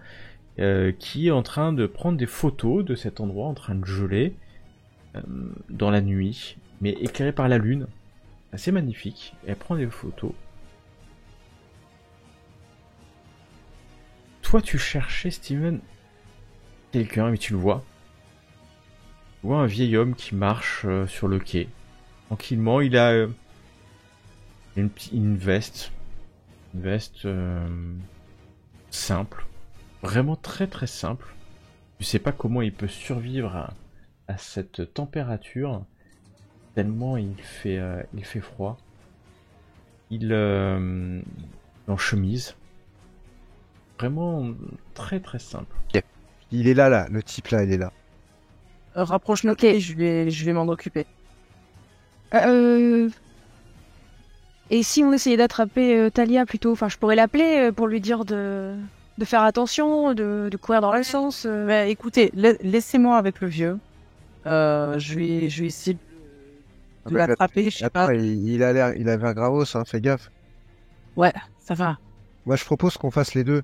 qui est en train de prendre des photos de cet endroit en train de geler dans la nuit, mais éclairée par la lune. Assez magnifique. Elle prend des photos. Toi, tu cherchais, Steven, quelqu'un, mais tu le vois. Tu vois un vieil homme qui marche sur le quai. Tranquillement, il a une veste. Une veste simple. Vraiment très très simple. Tu sais pas comment il peut survivre à cette température. Tellement il fait froid. Il est en chemise. Vraiment très très simple. Il est là, le type là, il est là. Rapproche-le, Ok. et je vais m'en occuper. Et si on essayait d'attraper Talia plutôt, enfin je pourrais l'appeler pour lui dire de faire attention, de courir dans le sens. Bah, écoutez, laissez-moi avec le vieux. Je vais essayer de Avec l'attraper, je sais Attends, pas. il avait un gravos, hein, fais gaffe. Ouais, ça va. Moi, je propose qu'on fasse les deux.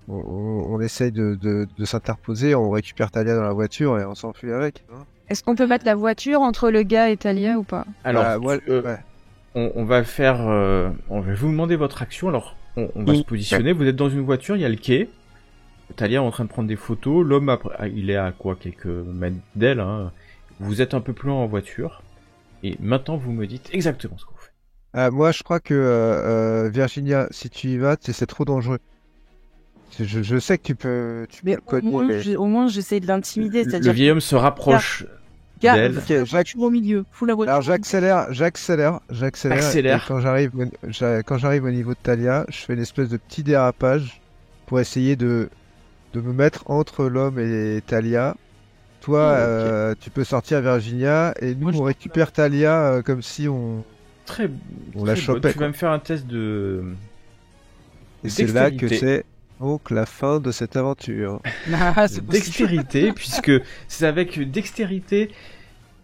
On essaye de s'interposer, on récupère Talia dans la voiture et on s'enfuit avec. Hein. Est-ce qu'on peut mettre la voiture entre le gars et Talia ou pas? Alors, Bah, moi, ouais. on va faire... on va vous demander votre action. Alors, on va se positionner. Vous êtes dans une voiture, il y a le quai. Talia est en train de prendre des photos. L'homme, il est à quoi, quelques mètres d'elle. Hein. Vous êtes un peu plus loin en voiture. Et maintenant, vous me dites exactement ce que vous faites. Moi, je crois que Virginia, si tu y vas, c'est trop dangereux. Je sais que tu peux Mais le coder, mais- au moins j'essaie de l'intimider, Le c'est-à-dire vieil homme se rapproche gars, d'elle. Ok, la voiture au milieu, fous la voiture. Alors j'accélère. Accélère. Et quand j'arrive au niveau de Talia, je fais une espèce de petit dérapage pour essayer de me mettre entre l'homme et Talia. Toi, tu peux sortir Virginia et nous Moi, je on récupère Talia comme si on Très, On la très bonne. chopait, Tu quoi. vas me faire un test de... et c'est là que Dextérité. c'est donc la fin de cette aventure. Ah, c'est possible. Dextérité, puisque c'est avec dextérité...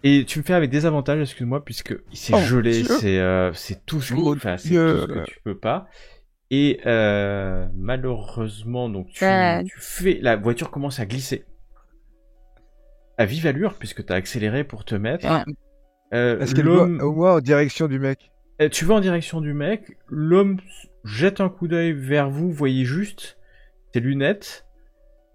Et tu me fais avec des avantages, excuse-moi, puisque c'est Oh, gelé, Dieu. c'est tout ce Mon que, enfin, c'est Dieu. tout ce que tu peux pas. Et malheureusement, donc Ouais. tu fais, la voiture commence à glisser à vive allure puisque t'as accéléré pour te mettre. Ouais. Est-ce qu'elle voit au moins en direction du mec? Tu vas en direction du mec. L'homme jette un coup d'œil vers vous, vous voyez juste tes lunettes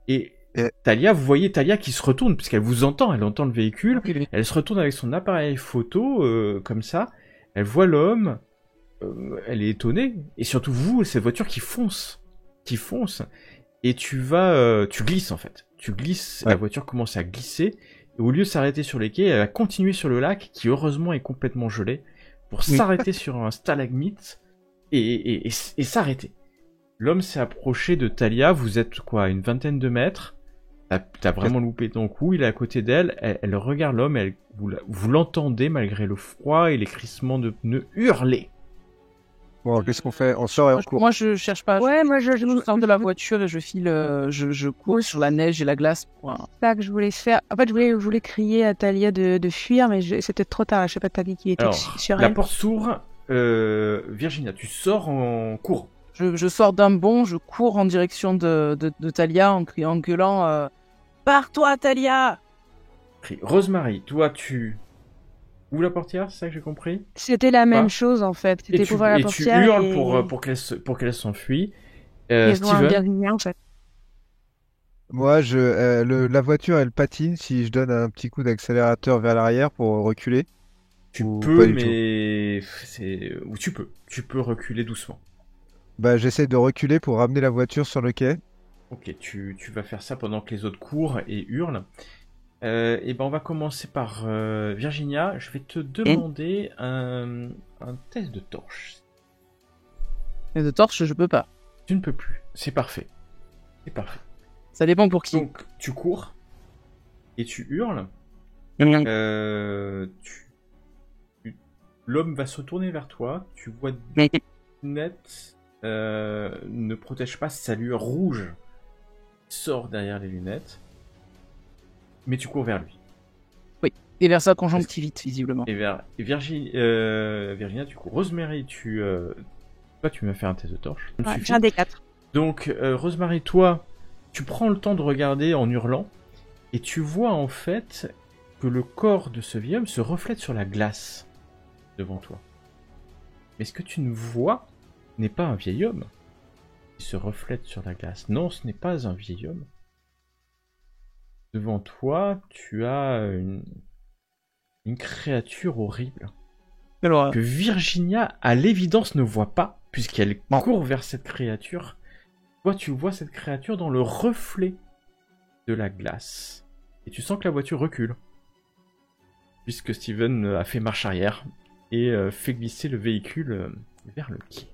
et Et- Talia, vous voyez Talia qui se retourne puisqu'elle vous entend, elle entend le véhicule. Elle se retourne avec son appareil photo, comme ça. Elle voit l'homme. Elle est étonnée. Et surtout vous, cette voiture qui fonce. Et tu glisses en fait. Tu glisses, Ouais. la voiture commence à glisser. Et au lieu de s'arrêter sur les quais, elle va continuer sur le lac, qui heureusement est complètement gelé, pour s'arrêter sur un stalagmite et s'arrêter. L'homme s'est approché de Talia, vous êtes quoi, à une vingtaine de mètres. T'as vraiment loupé ton coup, il est à côté d'elle, elle regarde l'homme, vous l'entendez malgré le froid et les crissements de pneus hurler. Bon, qu'est-ce qu'on fait? On sort et on court. Moi, je cherche pas. Ouais, moi je Je sors de la voiture et je file, je cours sur la neige et la glace. Pour... ça que je voulais faire. En fait, je voulais crier à Talia de fuir, mais c'était trop tard. Je sais pas, t'as dit qu'il était Alors, sur la elle. porte s'ouvre, Virginia, tu sors en courant. Je sors d'un bond, je cours en direction de Talia en criant, en gueulant. Barre-toi, Talia! Rosemary, toi, tu ouvres la portière, c'est ça que j'ai compris? C'était la même Pas. chose en fait. Et C'était pour ouvrir la tu portière hurles et... pour qu'elle s'enfuit. et je vois un Steven, Virginien en fait. Moi, la voiture, elle patine si je donne un petit coup d'accélérateur vers l'arrière pour reculer. tu Ou peux, pas du tout. mais ou tu peux reculer doucement. Bah, j'essaie de reculer pour ramener la voiture sur le quai. Ok, tu vas faire ça pendant que les autres courent et hurlent. Et ben on va commencer par Virginia. Je vais te demander un test de torche. Mais de torche, je peux pas. Tu ne peux plus. C'est parfait. C'est parfait. Ça dépend pour qui. Donc tu cours et tu hurles. L'homme va se tourner vers toi. Tu vois des lunettes. Ne protège pas sa lueur rouge. Sort derrière les lunettes. Mais tu cours vers lui. Et vers sa conjonctivite, visiblement. Et Virginia, tu cours. Rosemary, toi, tu m'as fait un test de torche. Ça me Ouais, suffit. j'ai un des 4. Donc, Rosemary, toi, tu prends le temps de regarder en hurlant, et tu vois en fait que le corps de ce vieil homme se reflète sur la glace devant toi. Mais ce que tu ne vois n'est pas un vieil homme qui se reflète sur la glace. Non, ce n'est pas un vieil homme. Devant toi, tu as une créature horrible Alors, que Virginia, à l'évidence, ne voit pas, puisqu'elle court vers cette créature. Toi, tu vois cette créature dans le reflet de la glace. Et tu sens que la voiture recule. Puisque Steven a fait marche arrière et fait glisser le véhicule vers le quai.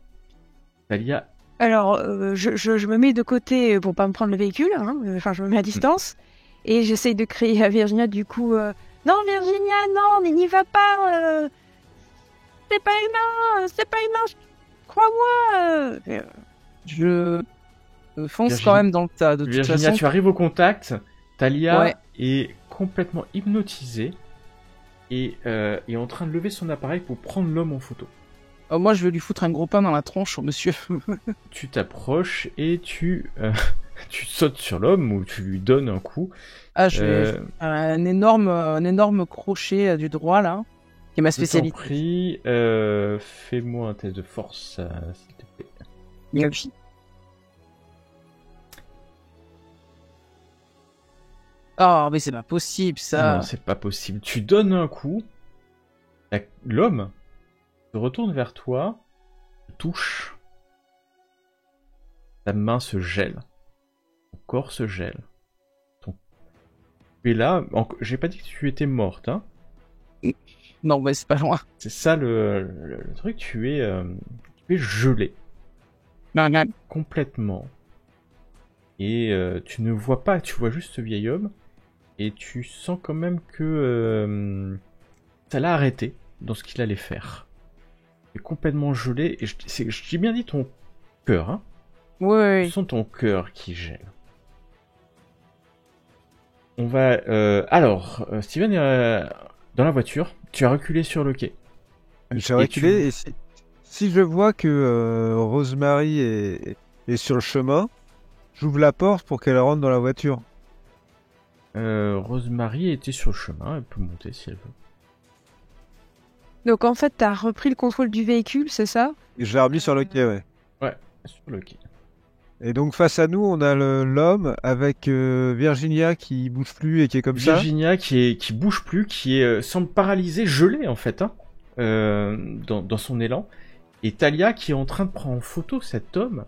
Talia, Alors, je me mets de côté pour pas me prendre le véhicule, hein. Enfin, je me mets à distance, et j'essaye de crier à Virginia, du coup, non, Virginia, non, mais n'y va pas, c'est pas humain, crois-moi. je fonce Virginie- quand même dans le tas. De toute Virginia, façon, tu arrives au contact. Talia Ouais. est complètement hypnotisée et est en train de lever son appareil pour prendre l'homme en photo. moi, je vais lui foutre un gros pain dans la tronche au monsieur. Tu t'approches et tu sautes sur l'homme ou tu lui donnes un coup. Ah, je vais un énorme crochet du droit, là, qui est ma Je t'en spécialité. prie, fais-moi un test de force, s'il te plaît. Merci. Oh, mais c'est pas possible, ça. Non, c'est pas possible. Tu donnes un coup, l'homme se retourne vers toi, te touche, ta main se gèle, ton corps se gèle. Tu es là, j'ai pas dit que tu étais morte, hein. Non, mais c'est pas loin. C'est ça le truc, tu es gelé complètement. Et tu ne vois pas, tu vois juste ce vieil homme. Et tu sens quand même que ça l'a arrêté dans ce qu'il allait faire. Il est complètement gelé. Et j'ai bien dit ton cœur, hein. Oui. Tu sens ton cœur qui gèle. On va... alors, Steven est dans la voiture. Tu as reculé sur le quai. J'ai reculé et si je vois que Rosemary est sur le chemin, j'ouvre la porte pour qu'elle rentre dans la voiture. Rosemary était sur le chemin. Elle peut monter si elle veut. Donc en fait, t'as repris le contrôle du véhicule, c'est ça? Et je l'ai remis sur le quai, ouais. Ouais, sur le quai. Et donc face à nous, on a l'homme avec Virginia qui bouge plus et qui est comme ça. Virginia qui bouge plus, qui semble paralysée, gelée en fait, hein, dans son élan. Et Talia qui est en train de prendre en photo cet homme,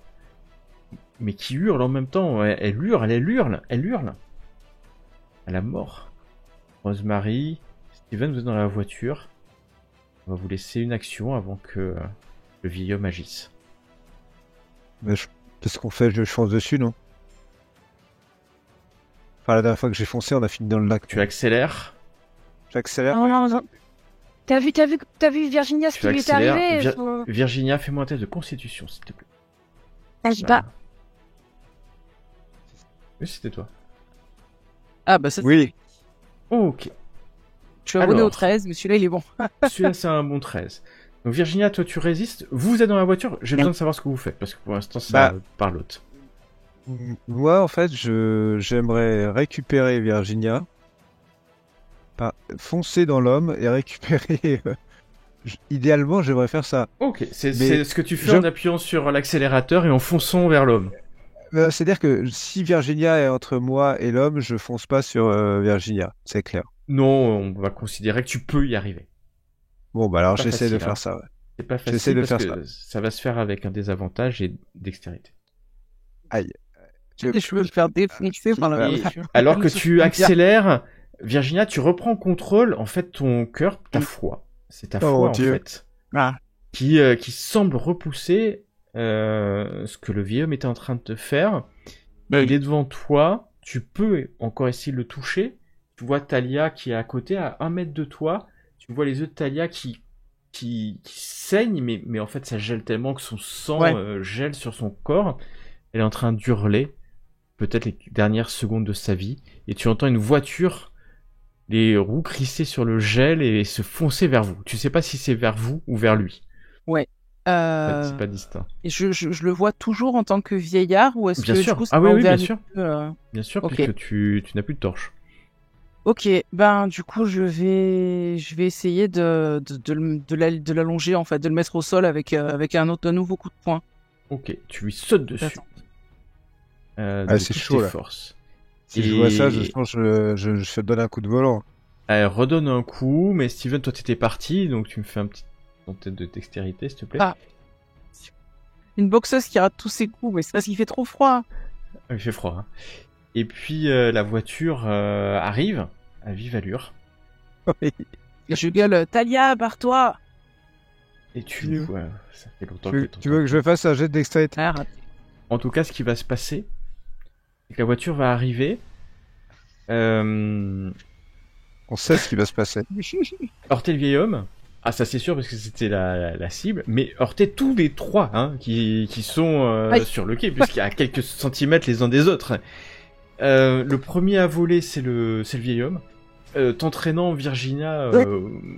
mais qui hurle en même temps. Elle hurle à la mort. Rosemary, Steven, vous êtes dans la voiture. On va vous laisser une action avant que le vieil homme agisse. Mais qu'est-ce qu'on fait? Je fonce dessus, non? Enfin, la dernière fois que j'ai foncé, on a fini dans le lac. Tu accélères. J'accélère. Non. T'as vu Virginia ce Tu qui lui est accélères. arrivé? Virginia, fais-moi un test de constitution, s'il te plaît. Je sais pas. Oui, c'était toi. Ah, bah ça, Oui. Ok. je suis abonné Alors. au 13, mais celui-là, il est bon. Celui-là, c'est un bon 13. Donc Virginia, toi, tu résistes. Vous êtes dans la voiture. J'ai besoin de savoir ce que vous faites, parce que pour l'instant, ça Bah. par l'autre. Moi, en fait, j'aimerais récupérer Virginia, foncer dans l'homme et récupérer. Idéalement, j'aimerais faire ça. Ok, c'est Mais ce que tu fais je- en appuyant sur l'accélérateur et en fonçant vers l'homme. C'est-à-dire que si Virginia est entre moi et l'homme, je fonce pas sur Virginia, c'est clair. Non, on va considérer que tu peux y arriver. Bon, bah alors Pas j'essaie de facile, hein. faire ça. Ouais. C'est pas J'essaie facile de parce faire que ça va se faire avec un désavantage et dextérité. Aïe. Je veux me faire défoncer par la Et voiture. alors que tu accélères, Virginia, tu reprends contrôle. En fait, ton cœur, ta foi, c'est ta Oh, foi mon en Dieu. fait, Ah. qui semble repousser ce que le vieil homme était en train de te faire. Il est devant toi. Tu peux encore essayer de le toucher. Tu vois Talia qui est à côté, à 1 mètre de toi. Tu vois les yeux de Talia qui saignent, mais en fait ça gèle tellement que son sang gèle sur son corps. Elle est en train d'hurler, peut-être les dernières secondes de sa vie, et tu entends une voiture, les roues crisser sur le gel et se foncer vers vous. Tu sais pas si c'est vers vous ou vers lui. C'est pas distinct. Et je le vois toujours en tant que vieillard ou est-ce Bien que sûr. du coup Ah oui, en bien dernier sûr. lieu, Bien sûr, Ok. puisque tu n'as plus de torche. Ok, ben du coup je vais essayer de l'allonger en fait, de le mettre au sol avec un nouveau coup de poing. Ok, tu lui sautes dessus. Attends. De c'est toutes chaud, tes là. forces. Si je vois ça, Et- je pense que je te donne un coup de volant. Elle redonne un coup, mais Steven, toi t'étais parti, donc tu me fais un petit test de dextérité, s'il te plaît. Ah. Une boxeuse qui rate tous ses coups, mais c'est parce qu'il fait trop froid. Il fait froid. Hein. Et puis la voiture arrive à vive allure. Et je gueule, Talia, barre-toi. Et tu Tu- vois, ça fait longtemps que Tu veux que je fasse un jet de dextérité? Ah, raté. En tout cas, ce qui va se passer, c'est que la voiture va arriver. On sait ce qui va se passer. Heurter le vieil homme. Ah, ça c'est sûr parce que c'était la cible. Mais heurter tous les trois qui sont Aïe. sur le quai, puisqu'il y a quelques centimètres les uns des autres. Le premier à voler, c'est le vieil homme. T'entraînant Virginia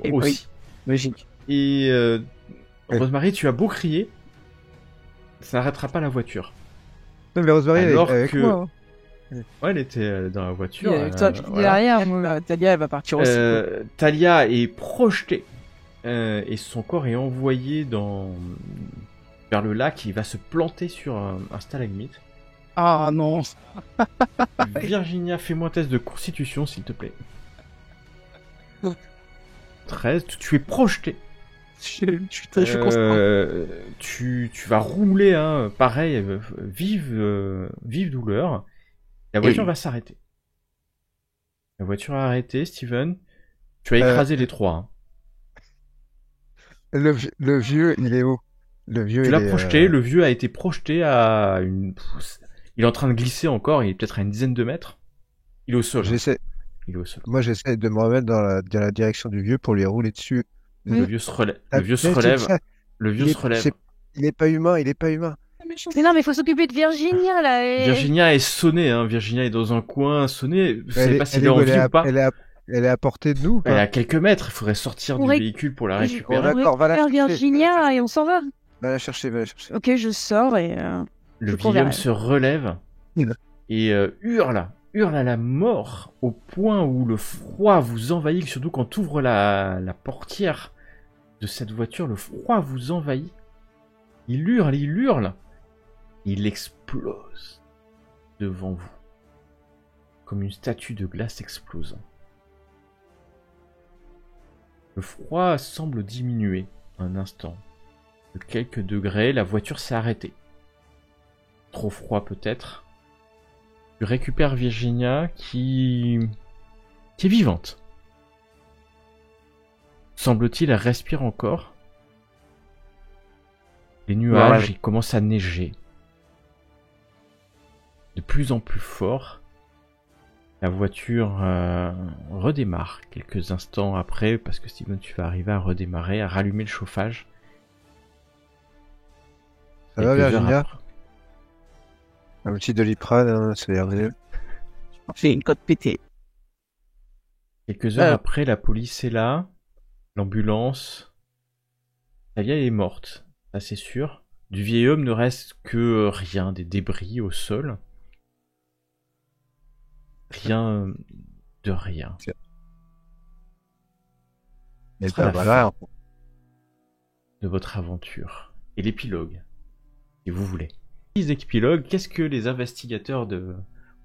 Et aussi. Logique. Et Ouais. Rosemary, tu as beau crier, ça n'arrêtera pas la voiture. Non, mais Rosemary, elle est Alors avec que- moi. Hein. Ouais, elle était dans la voiture. Et avec toi, voilà. Derrière, moi. Talia, elle va partir aussi. Talia est projetée et son corps est envoyé vers le lac. Il va se planter sur un stalagmite. Ah non. Virginia, fais-moi un test de constitution, s'il te plaît. 13, tu es projeté. Je suis constant. Tu vas rouler, hein, pareil, vive douleur. La voiture va s'arrêter. La voiture a arrêté, Steven. Tu as écrasé les trois. Hein. Le vieux, il est haut. Le vieux, Tu il l'as est, projeté, le vieux a été projeté à une... Il est en train de glisser encore, il est peut-être à une dizaine de mètres. Il est au sol. J'essaie, Il est au sol. moi, j'essaie de me remettre dans la direction du vieux pour lui rouler dessus. Le vieux se relève. Ah, Le vieux se mais relève. c'est ça. Le vieux Il se relève. Il est pas humain, il est pas humain. Mais non, mais faut s'occuper de Virginia, là. Virginia est sonnée, hein. Virginia est dans un coin, sonnée. Je sais pas s'il est où en vie ou pas. Elle est à portée de nous. Elle est Quoi. à quelques mètres, il faudrait sortir On du ré- véhicule pour la On récupérer. d'accord, va la récupère chercher. Virginia et on s'en va. Va la chercher, va la chercher. Ok, je sors et... Le Je cours vieil homme vers se relève Il- et hurle à la mort au point où le froid vous envahit, surtout quand tu ouvres la portière de cette voiture, le froid vous envahit. Il hurle, il explose devant vous, comme une statue de glace explosant. Le froid semble diminuer un instant. De quelques degrés, la voiture s'est arrêtée. Trop froid peut-être. Tu récupères Virginia qui est vivante. Semble-t-il, elle respire encore. Les nuages, il commence à neiger. De plus en plus fort. La voiture redémarre quelques instants après, parce que Steven, tu vas arriver à redémarrer, à rallumer le chauffage. Ça va, Quelques heures Virginia? après. Un petit Doliprane, hein, c'est merveilleux. J'ai une cote pétée. Quelques heures après, la police est là, l'ambulance. La vieille est morte, ça c'est sûr. Du vieil homme ne reste que rien, des débris au sol. Rien de rien. Et sera la voilà. De votre aventure. Et l'épilogue, si vous voulez. Épilogue, qu'est-ce que les investigateurs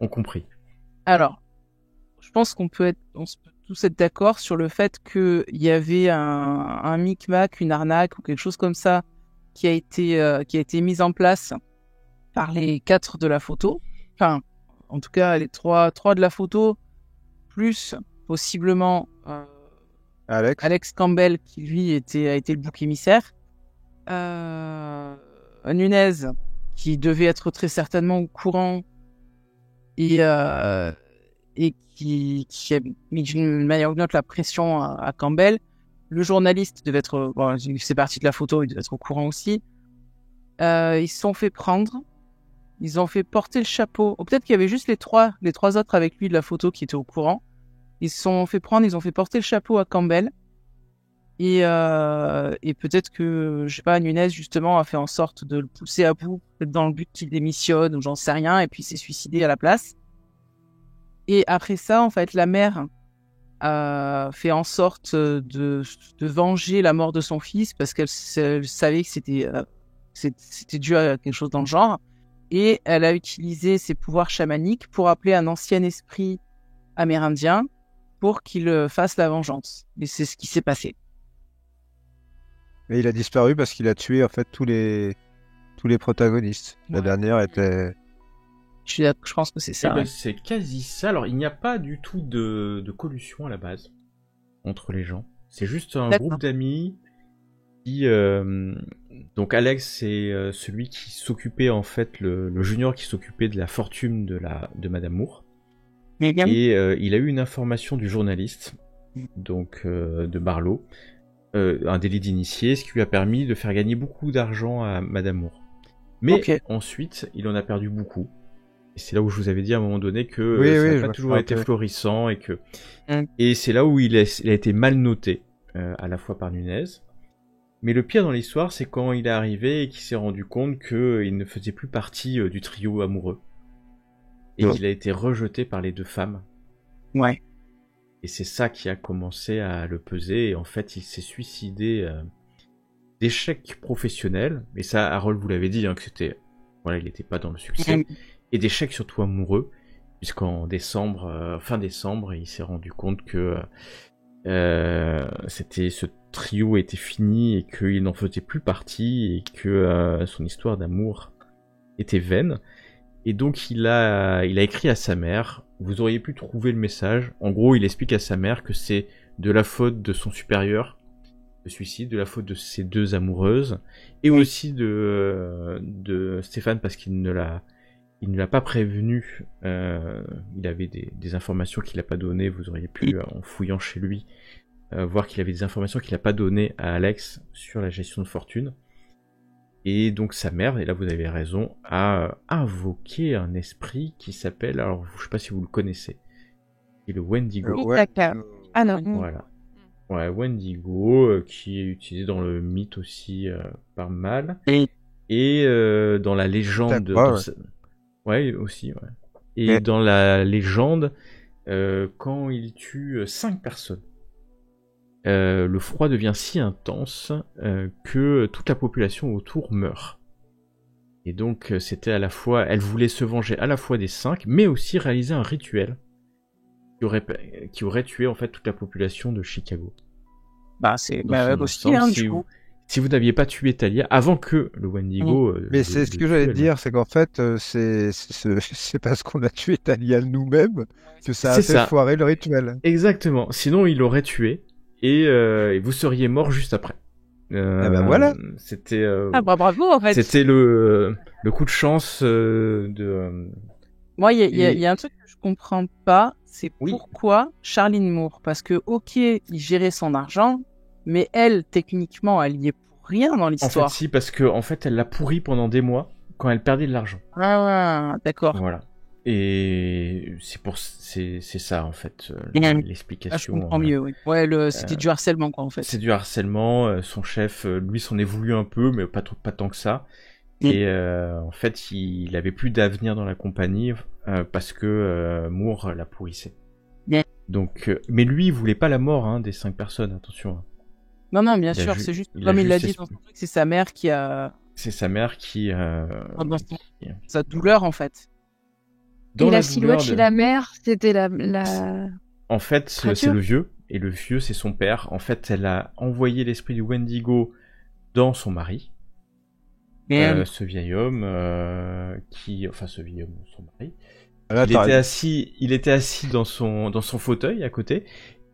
ont compris? Alors, je pense on peut tous être d'accord sur le fait qu'il y avait un micmac, une arnaque ou quelque chose comme ça qui a été mise en place par les 4 de la photo. Enfin, en tout cas, les 3 de la photo, plus possiblement Alex Campbell, qui lui a été le bouc émissaire. Nunez, qui devait être très certainement au courant et qui a mis d'une manière ou d'une autre la pression à Campbell. Le journaliste devait être, bon, c'est parti de la photo, il devait être au courant aussi. Ils se sont fait prendre. Ils ont fait porter le chapeau. Ou peut-être qu'il y avait juste les trois autres avec lui de la photo qui étaient au courant. Ils se sont fait prendre, ils ont fait porter le chapeau à Campbell. Et peut-être que, je sais pas, Nunez, justement, a fait en sorte de le pousser à bout, peut-être dans le but qu'il démissionne, ou j'en sais rien, et puis il s'est suicidé à la place. Et après ça, en fait, la mère a fait en sorte de venger la mort de son fils, parce qu'elle savait que c'était dû à quelque chose dans le genre. Et elle a utilisé ses pouvoirs chamaniques pour appeler un ancien esprit amérindien pour qu'il fasse la vengeance. Et c'est ce qui s'est passé. Et il a disparu parce qu'il a tué en fait tous les protagonistes. La dernière était... Je pense que c'est ça. Eh ben, c'est quasi ça. Alors, il n'y a pas du tout de collusion à la base entre les gens. C'est juste un groupe d'amis qui... Donc Alex, c'est celui qui s'occupait, en fait, le junior qui s'occupait de la fortune de Madame Moore. Et il a eu une information du journaliste, donc de Barlow, un délit d'initié, ce qui lui a permis de faire gagner beaucoup d'argent à Madame Moore. Mais ensuite, il en a perdu beaucoup. Et c'est là où je vous avais dit à un moment donné que ça n'a pas toujours été florissant et que... Et c'est là où il a été mal noté, à la fois par Nunez. Mais le pire dans l'histoire, c'est quand il est arrivé et qu'il s'est rendu compte qu'il ne faisait plus partie du trio amoureux. Et qu'il a été rejeté par les 2 femmes. Ouais. Et c'est ça qui a commencé à le peser. Et en fait, il s'est suicidé d'échecs professionnels. Mais ça, Harold vous l'avez dit, hein, que c'était... Voilà, il n'était pas dans le succès. Et d'échecs surtout amoureux. Puisqu'en décembre, fin décembre, il s'est rendu compte que ce trio était fini et qu'il n'en faisait plus partie et que son histoire d'amour était vaine. Et donc il a écrit à sa mère, vous auriez pu trouver le message. En gros, il explique à sa mère que c'est de la faute de son supérieur, le suicide, de la faute de ses 2 amoureuses, et aussi de Stéphane parce qu'il ne l'a pas prévenu. Il avait des informations qu'il n'a pas données. Vous auriez pu, en fouillant chez lui, voir qu'il avait des informations qu'il n'a pas données à Alex sur la gestion de fortune. Et donc sa mère, et là vous avez raison, a invoqué un esprit qui s'appelle, alors je sais pas si vous le connaissez, c'est le Wendigo. Ah non. Voilà. Ouais, Wendigo, qui est utilisé dans le mythe aussi pas mal. Et dans la légende... Ouais, aussi, ouais. Et dans la légende, quand il tue 5 personnes, le froid devient si intense que toute la population autour meurt. Et donc c'était à la fois, elle voulait se venger à la fois des 5, mais aussi réaliser un rituel qui aurait tué en fait toute la population de Chicago. Bah c'est aussi hein, du coup. Si vous n'aviez pas tué Talia avant que le Wendigo... Mais c'est ce que j'allais te dire, c'est qu'en fait, c'est parce qu'on a tué Talia nous-mêmes que ça a fait foirer le rituel. Exactement. Sinon, il l'aurait tué et vous seriez mort juste après. Ah bah voilà. C'était... bravo en fait. C'était le coup de chance de... Moi, il y a un truc que je comprends pas, c'est pourquoi Charlene Moore. Parce que, ok, il gérait son argent, mais elle, techniquement, elle y est pour rien dans l'histoire. En fait, si, parce que en fait, elle l'a pourri pendant des mois quand elle perdait de l'argent. Ah, d'accord. Voilà. Et c'est ça en fait l'explication. Je comprends mieux. Oui. Ouais, c'était du harcèlement quoi en fait. C'est du harcèlement. Son chef, lui, s'en est voulu un peu, mais pas tant que ça. Et en fait, il avait plus d'avenir dans la compagnie parce que Moore la pourrissait. Yeah. Donc, mais lui, il voulait pas la mort des 5 personnes, attention. Non, bien sûr, c'est juste, comme il l'a dit dans son truc, c'est sa mère qui a... C'est sa mère qui... sa douleur, en fait. Et la silhouette chez la mère, c'était la... En fait, c'est le vieux, et le vieux, c'est son père. En fait, elle a envoyé l'esprit du Wendigo dans son mari. Ce vieil homme ce vieil homme, son mari. Il était assis dans son fauteuil à côté,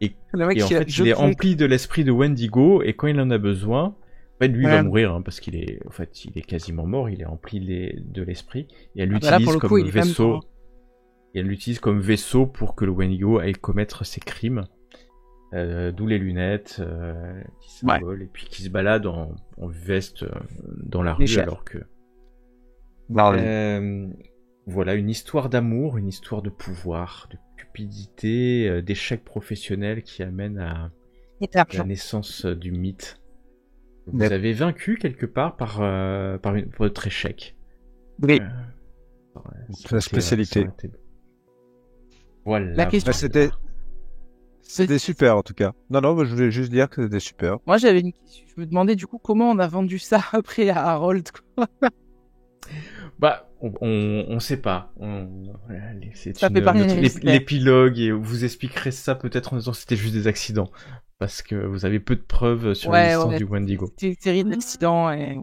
et en fait, il est rempli de l'esprit de Wendigo, et quand il en a besoin, en fait, lui, il va mourir, parce qu'il est, en fait, il est quasiment mort, il est rempli de l'esprit, et elle l'utilise comme vaisseau. Et elle l'utilise comme vaisseau pour que le Wendigo aille commettre ses crimes. D'où les lunettes qui s'envolent et puis qui se baladent en veste dans la rue alors que... Voilà, une histoire d'amour, une histoire de pouvoir, de cupidité, d'échec professionnel qui amène à la naissance du mythe. Vous avez vaincu quelque part par votre échec. Oui. C'est la spécialité. Voilà. La question... C'était super en tout cas. Non, je voulais juste dire que c'était super. Moi, je me demandais du coup comment on a vendu ça après à Harold. Bah, on sait pas. Ça fait partie de l'épilogue et vous expliquerez ça peut-être en disant que c'était juste des accidents. Parce que vous avez peu de preuves sur l'existence du Wendigo. C'était une série d'accidents et